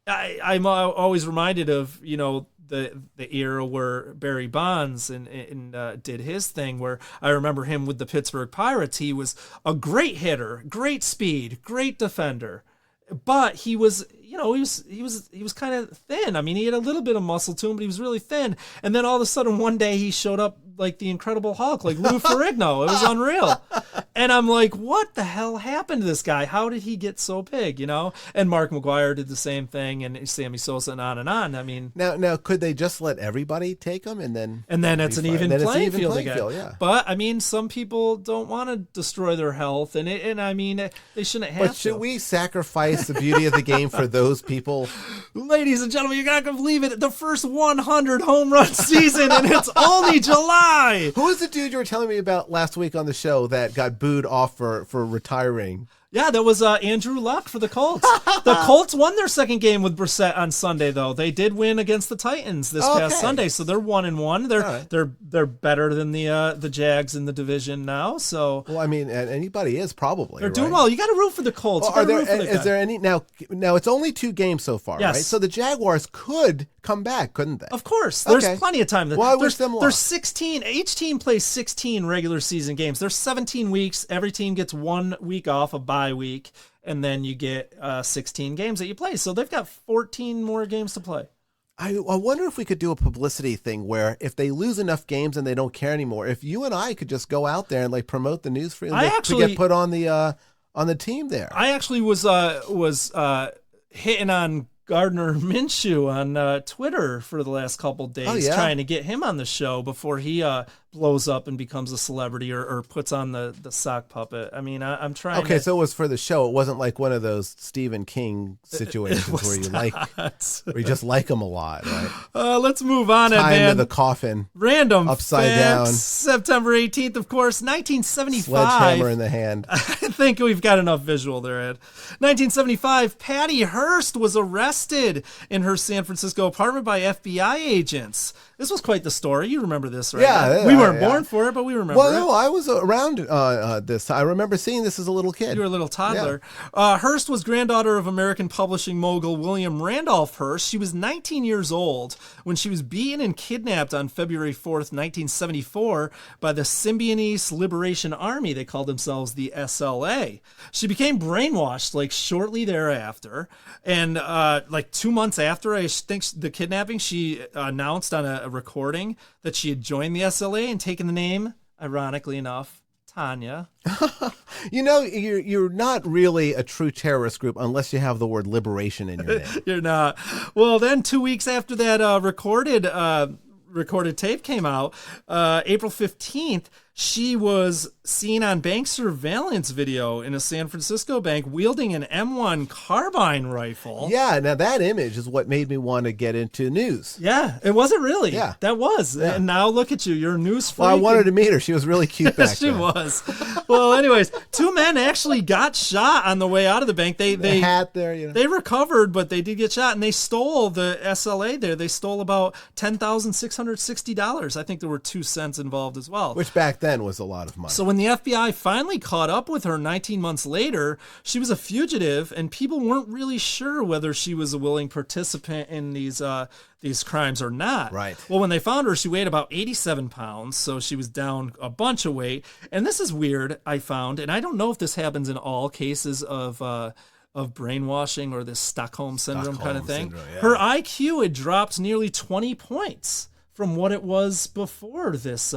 I'm always reminded of, the era where Barry Bonds and did his thing, where I remember him with the Pittsburgh Pirates. He was a great hitter, great speed, great defender, but he was he was kind of thin. I mean, he had a little bit of muscle to him, but he was really thin. And then all of a sudden one day he showed up like the Incredible Hulk, like Lou Ferrigno. It was unreal. And I'm like, what the hell happened to this guy? How did he get so big, And Mark McGwire did the same thing, and Sammy Sosa, and on and on. I mean, now could they just let everybody take them and then it's an even playing field again? Yeah. But I mean, some people don't want to destroy their health, and I mean, they shouldn't have to. But should we sacrifice the beauty of the game for those people? Ladies and gentlemen, you're not going to believe it. The first 100 home run season, and it's only July. Who was the dude you were telling me about last week on the show that got booed off for retiring? Yeah, that was Andrew Luck for the Colts. The Colts won their second game with Brissett on Sunday, though. They did win against the Titans this past Sunday, so they're 1-1. They're better than the Jags in the division now. So well, I mean, anybody is probably. They're doing well. You got to root for the Colts. Well, is there any now? It's only 2 games so far, right? So the Jaguars could come back, couldn't they? Of course. There's plenty of time. Well, I wish them luck. There's 16. Each team plays 16 regular season games. There's 17 weeks. Every team gets 1 week off, a bye week, and then you get 16 games that you play. So they've got 14 more games to play. I wonder if we could do a publicity thing where if they lose enough games and they don't care anymore, if you and I could just go out there and like promote the news to get put on the team there. I actually was hitting on Gardner Minshew on Twitter for the last couple days, trying to get him on the show before he blows up and becomes a celebrity or puts on the sock puppet. I mean, I'm trying. Okay, so it was for the show. It wasn't like one of those Stephen King situations where you just like him a lot, right? Let's move on. Time to the coffin. Random upside facts. down. September 18th, of course, 1975. Sledgehammer in the hand. I think we've got enough visual there, Ed. 1975, Patty Hearst was arrested in her San Francisco apartment by FBI agents. This was quite the story. You remember this, right? Yeah. We weren't born for it, but we remember Well, it. no, I was around this. I remember seeing this as a little kid. You were a little toddler. Hearst was granddaughter of American publishing mogul William Randolph Hearst. She was 19 years old when she was beaten and kidnapped on February 4th, 1974 by the Symbionese Liberation Army. They called themselves the SLA. She became brainwashed like shortly thereafter. And like 2 months after, I think the kidnapping, she announced on a recording that she had joined the SLA and taken the name, ironically enough, Tanya. You know, you're not really a true terrorist group unless you have the word liberation in your name. You're not. Well, then 2 weeks after that recorded tape came out, April 15th, she was seen on bank surveillance video in a San Francisco bank wielding an M1 carbine rifle. Yeah, now that image is what made me want to get into news. Yeah, it wasn't really. Yeah. That was. Yeah. And now look at you. You're a news freak. Well, I wanted to meet her. She was really cute back She then. was. Well, anyways, 2 men actually got shot on the way out of the bank. The hat there, you know. They recovered, but they did get shot, and they stole the SLA there. They stole about $10,660. I think there were 2 cents involved as well. Which back then was a lot of money. So when the FBI finally caught up with her 19 months later, she was a fugitive, and people weren't really sure whether she was a willing participant in these crimes or not. Right. Well, when they found her, she weighed about 87 pounds, so she was down a bunch of weight. And this is weird, I found, and I don't know if this happens in all cases of brainwashing or this Stockholm syndrome kind of thing. Yeah. Her IQ had dropped nearly 20 points from what it was before this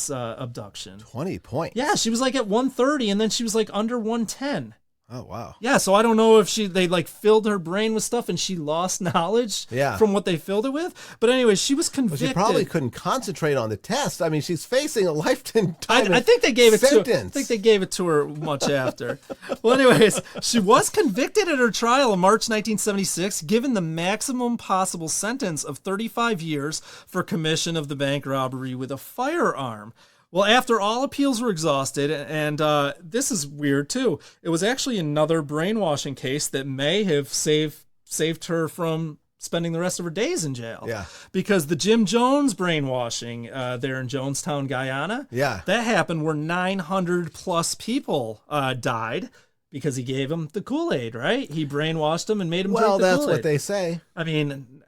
abduction. 20 points. Yeah, she was like at 130, and then she was like under 110. Oh, wow. Yeah, so I don't know if they like filled her brain with stuff and she lost knowledge from what they filled it with. But anyway, she was convicted. Well, she probably couldn't concentrate on the test. I mean, she's facing a lifetime I think they gave it sentence. to her. I think they gave it to her much after. Well, anyways, she was convicted at her trial in March 1976, given the maximum possible sentence of 35 years for commission of the bank robbery with a firearm. Well, after all appeals were exhausted, and this is weird too, it was actually another brainwashing case that may have saved her from spending the rest of her days in jail. Yeah. Because the Jim Jones brainwashing there in Jonestown, Guyana, that happened where 900 plus people died because he gave them the Kool-Aid, right? He brainwashed them and made them drink the Kool-Aid. Well, that's what they say. I mean,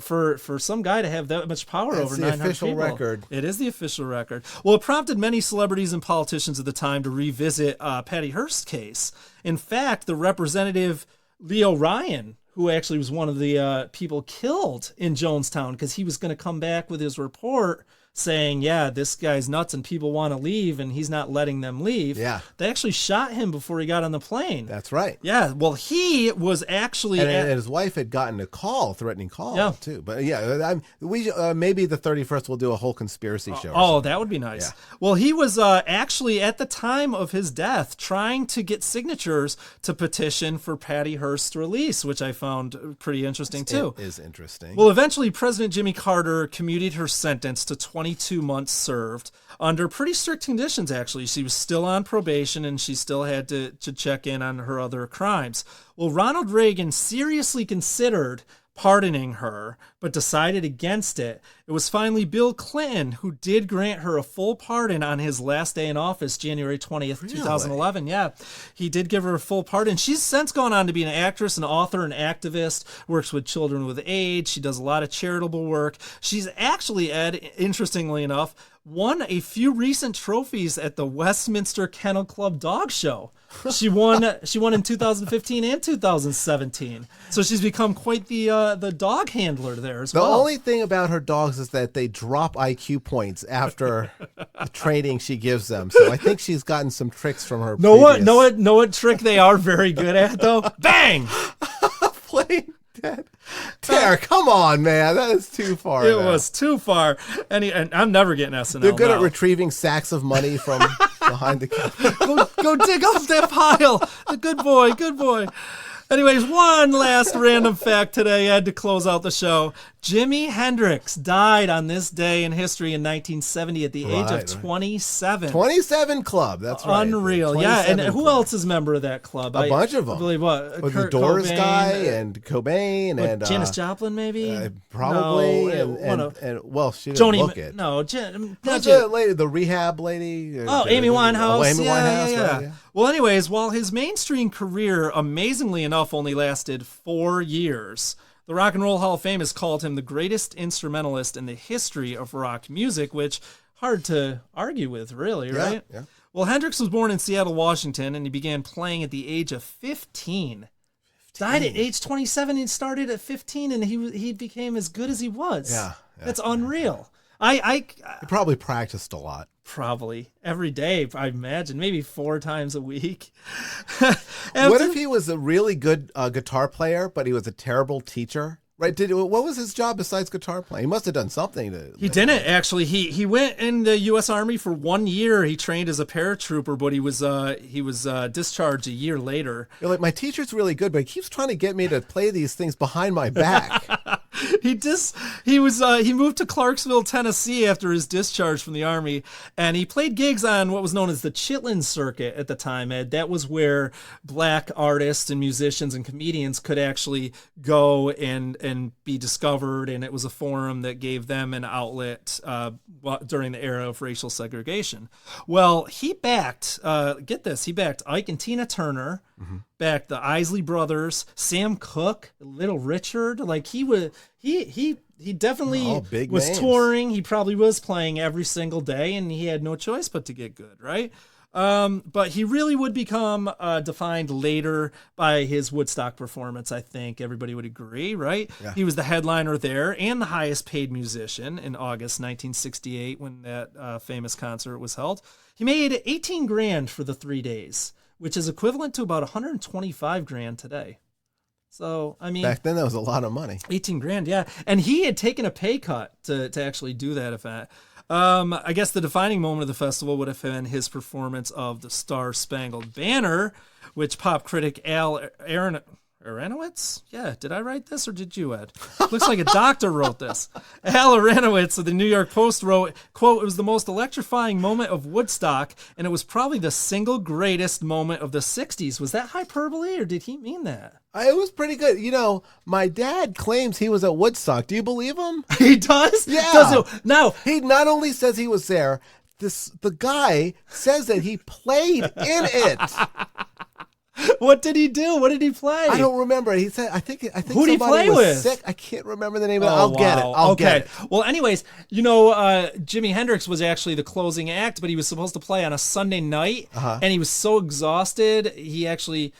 for some guy to have that much power over 900 people. It's the official record. It is the official record. Well, it prompted many celebrities and politicians at the time to revisit Patty Hearst's case. In fact, the representative Leo Ryan, who actually was one of the people killed in Jonestown because he was going to come back with his report saying, yeah, this guy's nuts and people want to leave and he's not letting them leave. Yeah. They actually shot him before he got on the plane. That's right. Yeah. Well, he was actually... And his wife had gotten a threatening call, too. But yeah, we maybe the 31st we'll do a whole conspiracy show. Oh, that would be nice. Yeah. Well, he was actually, at the time of his death, trying to get signatures to petition for Patty Hearst's release, which I found pretty interesting, too. It is interesting. Well, eventually, President Jimmy Carter commuted her sentence to 22 months served under pretty strict conditions, actually. She was still on probation and she still had to check in on her other crimes. Well, Ronald Reagan seriously considered pardoning her, but decided against it. It was finally Bill Clinton who did grant her a full pardon on his last day in office, January 20th, Really? 2011. Yeah, he did give her a full pardon. She's since gone on to be an actress, an author, an activist, works with children with AIDS. She does a lot of charitable work. She's actually, Ed, interestingly enough, won a few recent trophies at the Westminster Kennel Club Dog Show. She won in 2015 and 2017. So she's become quite the dog handler there as well. The only thing about her dogs is that they drop IQ points after the training she gives them. So I think she's gotten some tricks from her. Know what trick they are very good at though? Bang! Playing dead. Tara, come on, man. That is too far. It was too far. And I'm never getting SNL. They're good at retrieving sacks of money from behind the counter. Go dig up that pile. Good boy. Anyways, one last random fact today. I had to close out the show. Jimi Hendrix died on this day in history in 1970 at the age of 27. 27 Club, that's right. Unreal. Yeah, and who else is a member of that club? A bunch of them. I believe what? The Doors guy and Cobain and Janis Joplin, maybe? Probably. No, and well, she didn't look it. No, Who's the lady, the rehab lady? Amy Winehouse. Amy Winehouse, Yeah. right, yeah. Well, anyways, while his mainstream career, amazingly enough, only lasted 4 years, the Rock and Roll Hall of Fame has called him the greatest instrumentalist in the history of rock music, which hard to argue with, really, right? Yeah. Well, Hendrix was born in Seattle, Washington, and he began playing at the age of 15. Died at age 27 and started at 15, and he became as good as he was. Yeah. That's unreal. He probably practiced a lot. Probably every day, I imagine, maybe 4 times a week. What if he was a really good guitar player, but he was a terrible teacher? Right? What was his job besides guitar playing? He must have done something. He didn't actually. He went in the U.S. Army for 1 year. He trained as a paratrooper, but he was discharged a year later. You're like, my teacher's really good, but he keeps trying to get me to play these things behind my back. He moved to Clarksville, Tennessee after his discharge from the Army, and he played gigs on what was known as the Chitlin Circuit at the time, Ed. That was where black artists and musicians and comedians could actually go and be discovered, and it was a forum that gave them an outlet during the era of racial segregation. Well, he backed, get this, he backed Ike and Tina Turner, backed the Isley Brothers, Sam Cooke, Little Richard. Like he definitely was names. Touring. He probably was playing every single day, and he had no choice but to get good, right? But he really would become defined later by his Woodstock performance, I think everybody would agree, right? Yeah. He was the headliner there and the highest paid musician in August 1968 when that famous concert was held. He made 18 grand for the 3 days, which is equivalent to about 125 grand today. So, I mean, back then that was a lot of money. 18 grand, yeah. And he had taken a pay cut to actually do that event. I guess the defining moment of the festival would have been his performance of the Star-Spangled Banner, which pop critic Al Aronowitz? Yeah, did I write this or did you, Ed? Looks like a doctor wrote this. Al Aronowitz of the New York Post wrote, quote, "It was the most electrifying moment of Woodstock, and it was probably the single greatest moment of the 60s. Was that hyperbole, or did he mean that? It was pretty good. You know, my dad claims he was at Woodstock. Do you believe him? He does? Yeah. Does he? No. He not only says he was there, the guy says that he played in it. What did he do? What did he play? I don't remember. He said, I think who did he play was with? Sick. I can't remember the name of it. I'll get it. I'll get it. Well, anyways, you know, Jimi Hendrix was actually the closing act, but he was supposed to play on a Sunday night, and he was so exhausted, he actually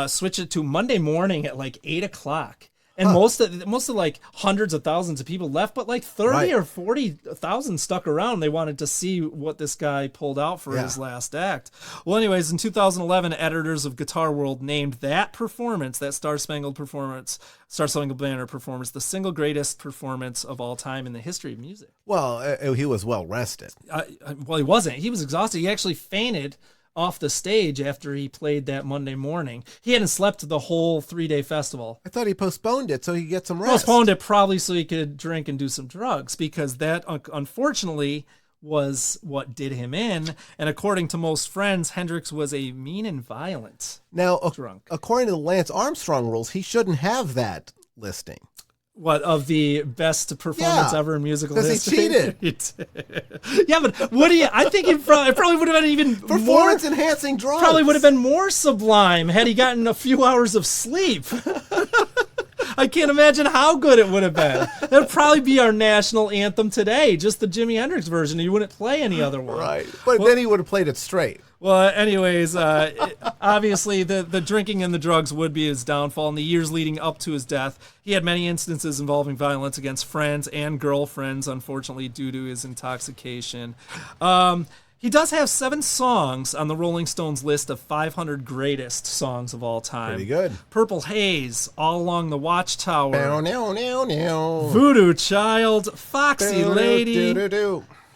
switched it to Monday morning at like 8 o'clock. And most of like hundreds of thousands of people left, but like 30 or 40,000 stuck around. They wanted to see what this guy pulled out for his last act. Well, anyways, in 2011, editors of Guitar World named that performance, that Star-Spangled Banner performance, the single greatest performance of all time in the history of music. Well, he was well rested. Well, he wasn't. He was exhausted. He actually fainted off the stage after he played that Monday morning. He hadn't slept the whole 3-day festival. I thought he postponed it so he could get some rest. Postponed it probably so he could drink and do some drugs, because that, unfortunately, was what did him in. And according to most friends, Hendrix was a mean and violent drunk. According to the Lance Armstrong rules, he shouldn't have that listing. What, of the best performance ever in musical history? Because he cheated. Yeah, but what do you? I think it probably would have been even performance-enhancing drugs. Probably would have been more sublime had he gotten a few hours of sleep. I can't imagine how good it would have been. That would probably be our national anthem today, just the Jimi Hendrix version. You wouldn't play any other one. Right, but then he would have played it straight. Well, anyways, obviously the drinking and the drugs would be his downfall. In the years leading up to his death, he had many instances involving violence against friends and girlfriends, unfortunately, due to his intoxication. He does have 7 songs on the Rolling Stones list of 500 greatest songs of all time. Pretty good. Purple Haze, All Along the Watchtower, Voodoo Child, Foxy Lady,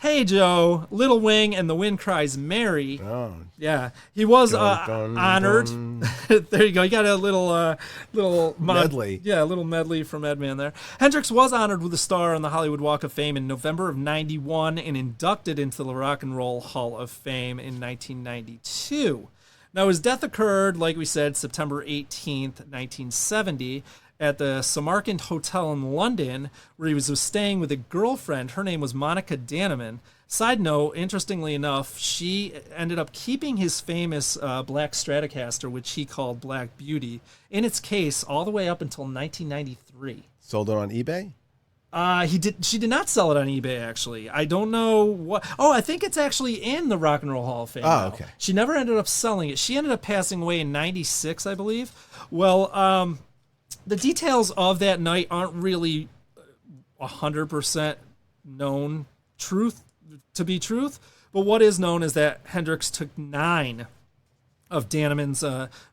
Hey Joe, Little Wing and the Wind Cries Mary. Oh. Yeah, he was Dun, honored. dun. There you go. You got a little Medley. Yeah, a little medley from Edman there. Hendrix was honored with a star on the Hollywood Walk of Fame in November of '91 and inducted into the Rock and Roll Hall of Fame in 1992. Now, his death occurred, like we said, September 18th, 1970, at the Samarkand Hotel in London, where he was staying with a girlfriend. Her name was Monica Danneman. Side note, interestingly enough, she ended up keeping his famous black Stratocaster, which he called Black Beauty, in its case all the way up until 1993. Sold it on eBay? She did not sell it on eBay, actually. I don't know what. Oh, I think it's actually in the Rock and Roll Hall of Fame. Oh, okay. She never ended up selling it. She ended up passing away in '96, I believe. Well, the details of that night aren't really 100% known to be truth, but what is known is that Hendrix took 9 of Danneman's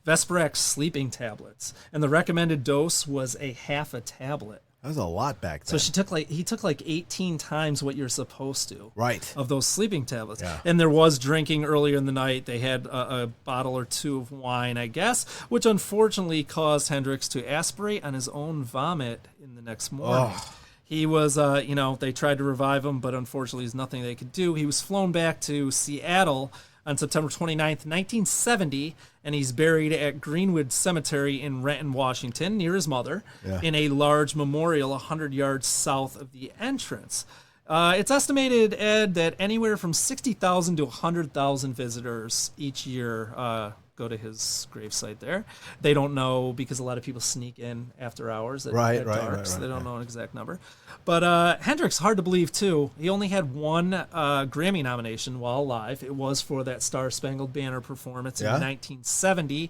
Vesperex sleeping tablets, and the recommended dose was a half a tablet. That was a lot back then. So he took like 18 times what you're supposed to. Right. Of those sleeping tablets. Yeah. And there was drinking earlier in the night. They had a bottle or two of wine, I guess, which unfortunately caused Hendrix to aspirate on his own vomit in the next morning. Oh. He was, they tried to revive him, but unfortunately there's nothing they could do. He was flown back to Seattle on September 29th, 1970, and he's buried at Greenwood Cemetery in Renton, Washington, near his mother, in a large memorial 100 yards south of the entrance. It's estimated, Ed, that anywhere from 60,000 to 100,000 visitors each year go to his gravesite there. They don't know because a lot of people sneak in after hours at dark, so they don't know an exact number. But Hendrix, hard to believe, too. He only had one Grammy nomination while alive. It was for that Star-Spangled Banner performance in 1970.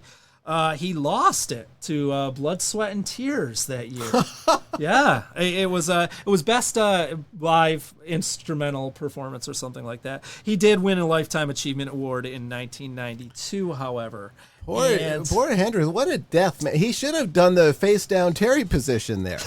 He lost it to Blood, Sweat, and Tears that year. Yeah, it was best live instrumental performance or something like that. He did win a Lifetime Achievement Award in 1992, however. Poor Hendrix, what a death, man. He should have done the face down Terry position there.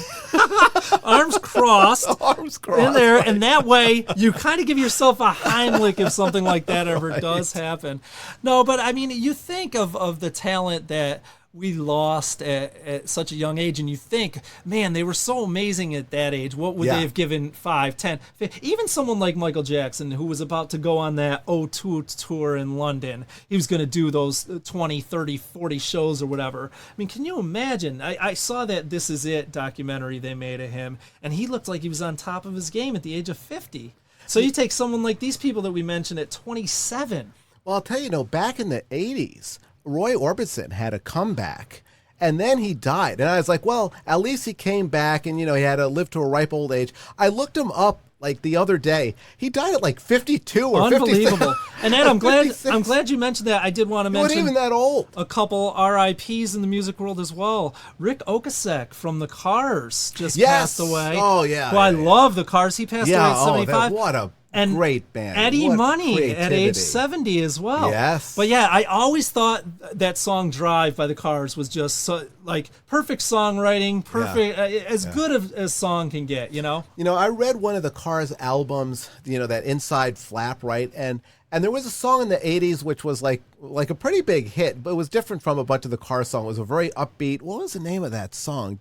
Arms crossed. Arms crossed. In there, and that way you kind of give yourself a Heimlich if something like that ever does happen. No, but I mean, you think of the talent that we lost at such a young age, and you think, man, they were so amazing at that age. What would they have given 5, 10, 15? Even someone like Michael Jackson, who was about to go on that O2 tour in London. He was going to do those 20, 30, 40 shows or whatever. I mean, can you imagine? I saw that This Is It documentary they made of him, and he looked like he was on top of his game at the age of 50. So you take someone like these people that we mentioned at 27. Well, I'll tell you, back in the 80s, Roy Orbison had a comeback, and then he died. And I was like, well, at least he came back, and, he had to live to a ripe old age. I looked him up, like, the other day. He died at, like, 52 or 56. Unbelievable. And Ed, I'm glad you mentioned that. I did want to mention... He wasn't even that old. A couple RIPs in the music world as well. Rick Ocasek from the Cars just passed away. Oh, yeah. Well, I love the Cars. He passed away at 75. What a great band. Eddie What Money creativity. at age 70 as well. Yes. But yeah, I always thought that song Drive by the Cars was just so, like, perfect songwriting, perfect, as good as song can get, I read one of the Cars albums, that Inside Flap, right? And there was a song in the 80s which was like a pretty big hit, but it was different from a bunch of the Cars songs. It was a very upbeat. What was the name of that song?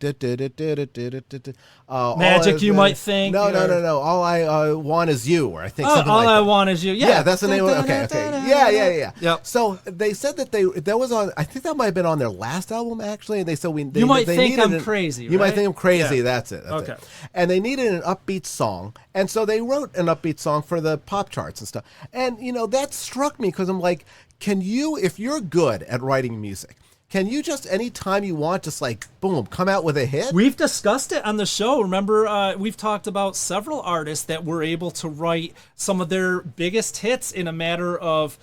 Magic, you might think. No. All I want is you, or I think something All like I that. Want Is You. Yeah, that's the name of it. Okay. Yeah. Yep. So they said that was on, I think that might have been on their last album, actually. And they said you might think I'm crazy, You right? might think I'm crazy. Yeah. That's it. Okay. It. And they needed an upbeat song. And so they wrote an upbeat song for the pop charts and stuff. And, that struck me because I'm like, if you're good at writing music, can you just anytime you want, just like, boom, come out with a hit? We've discussed it on the show. Remember, we've talked about several artists that were able to write some of their biggest hits in a matter of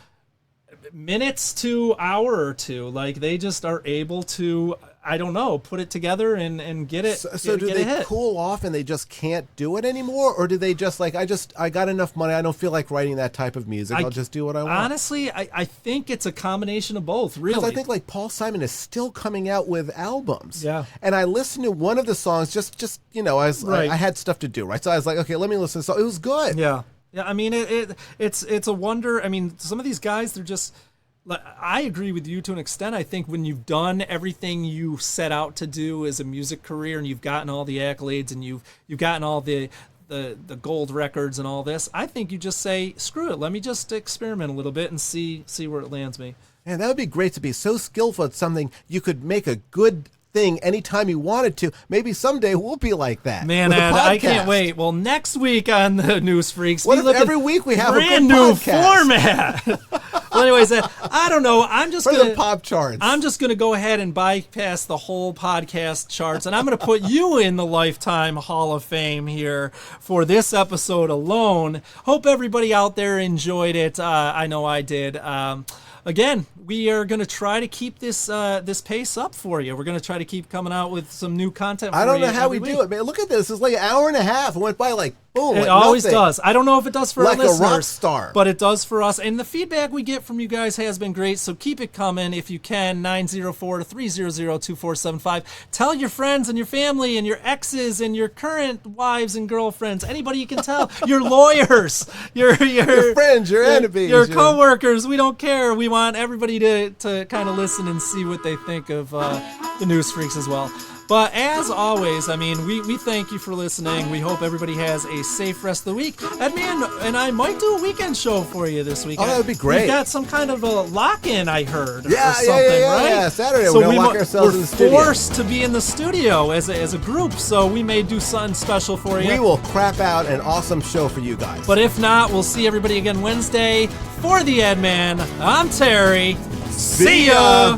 minutes to hour or two. Like, they just are able to, I don't know, put it together and get it. So do they cool off and they just can't do it anymore? Or do they just like, I got enough money, I don't feel like writing that type of music, I'll just do what I want? Honestly, I think it's a combination of both, really. Because I think like Paul Simon is still coming out with albums. Yeah. And I listened to one of the songs, I had stuff to do, right? So I was like, okay, let me listen. So it was good. Yeah. Yeah, I mean, it's a wonder. I mean, some of these guys, they're just. I agree with you to an extent. I think when you've done everything you set out to do as a music career, and you've gotten all the accolades, and you've gotten all the gold records and all this, I think you just say, screw it. Let me just experiment a little bit and see where it lands me. And that would be great to be so skillful at something you could make a good thing anytime you wanted to. Maybe someday we'll be like that. Man, Ed, I can't wait. Well, next week on the News Freaks, what if every week we have brand a good new podcast? format? Well, anyways, I don't know. I'm just the pop charts. I'm just gonna go ahead and bypass the whole podcast charts, and I'm gonna put you in the Lifetime Hall of Fame here for this episode alone. Hope everybody out there enjoyed it. I know I did. Again, we are going to try to keep this pace up for you. We're going to try to keep coming out with some new content for you. I don't know how we do it, man. Look at this. It's like an hour and a half. It went by like boom. It always does. I don't know if it does for our listeners. Like a rock star. But it does for us. And the feedback we get from you guys has been great. So keep it coming if you can. 904-300-2475. Tell your friends and your family and your exes and your current wives and girlfriends. Anybody you can tell. Your lawyers. Your friends, your enemies. Your coworkers. We don't care. We want everybody to kind of listen and see what they think of the News Freaks as well. But as always, I mean, we thank you for listening. We hope everybody has a safe rest of the week. Edman and I might do a weekend show for you this weekend. Oh, that would be great. We've got some kind of a lock-in, I heard, yeah, or something, right? Yeah, Saturday so we're going to lock ourselves in the studio. We're forced to be in the studio as a group, so we may do something special for you. We will crap out an awesome show for you guys. But if not, we'll see everybody again Wednesday. For the Edman, I'm Terry. See ya!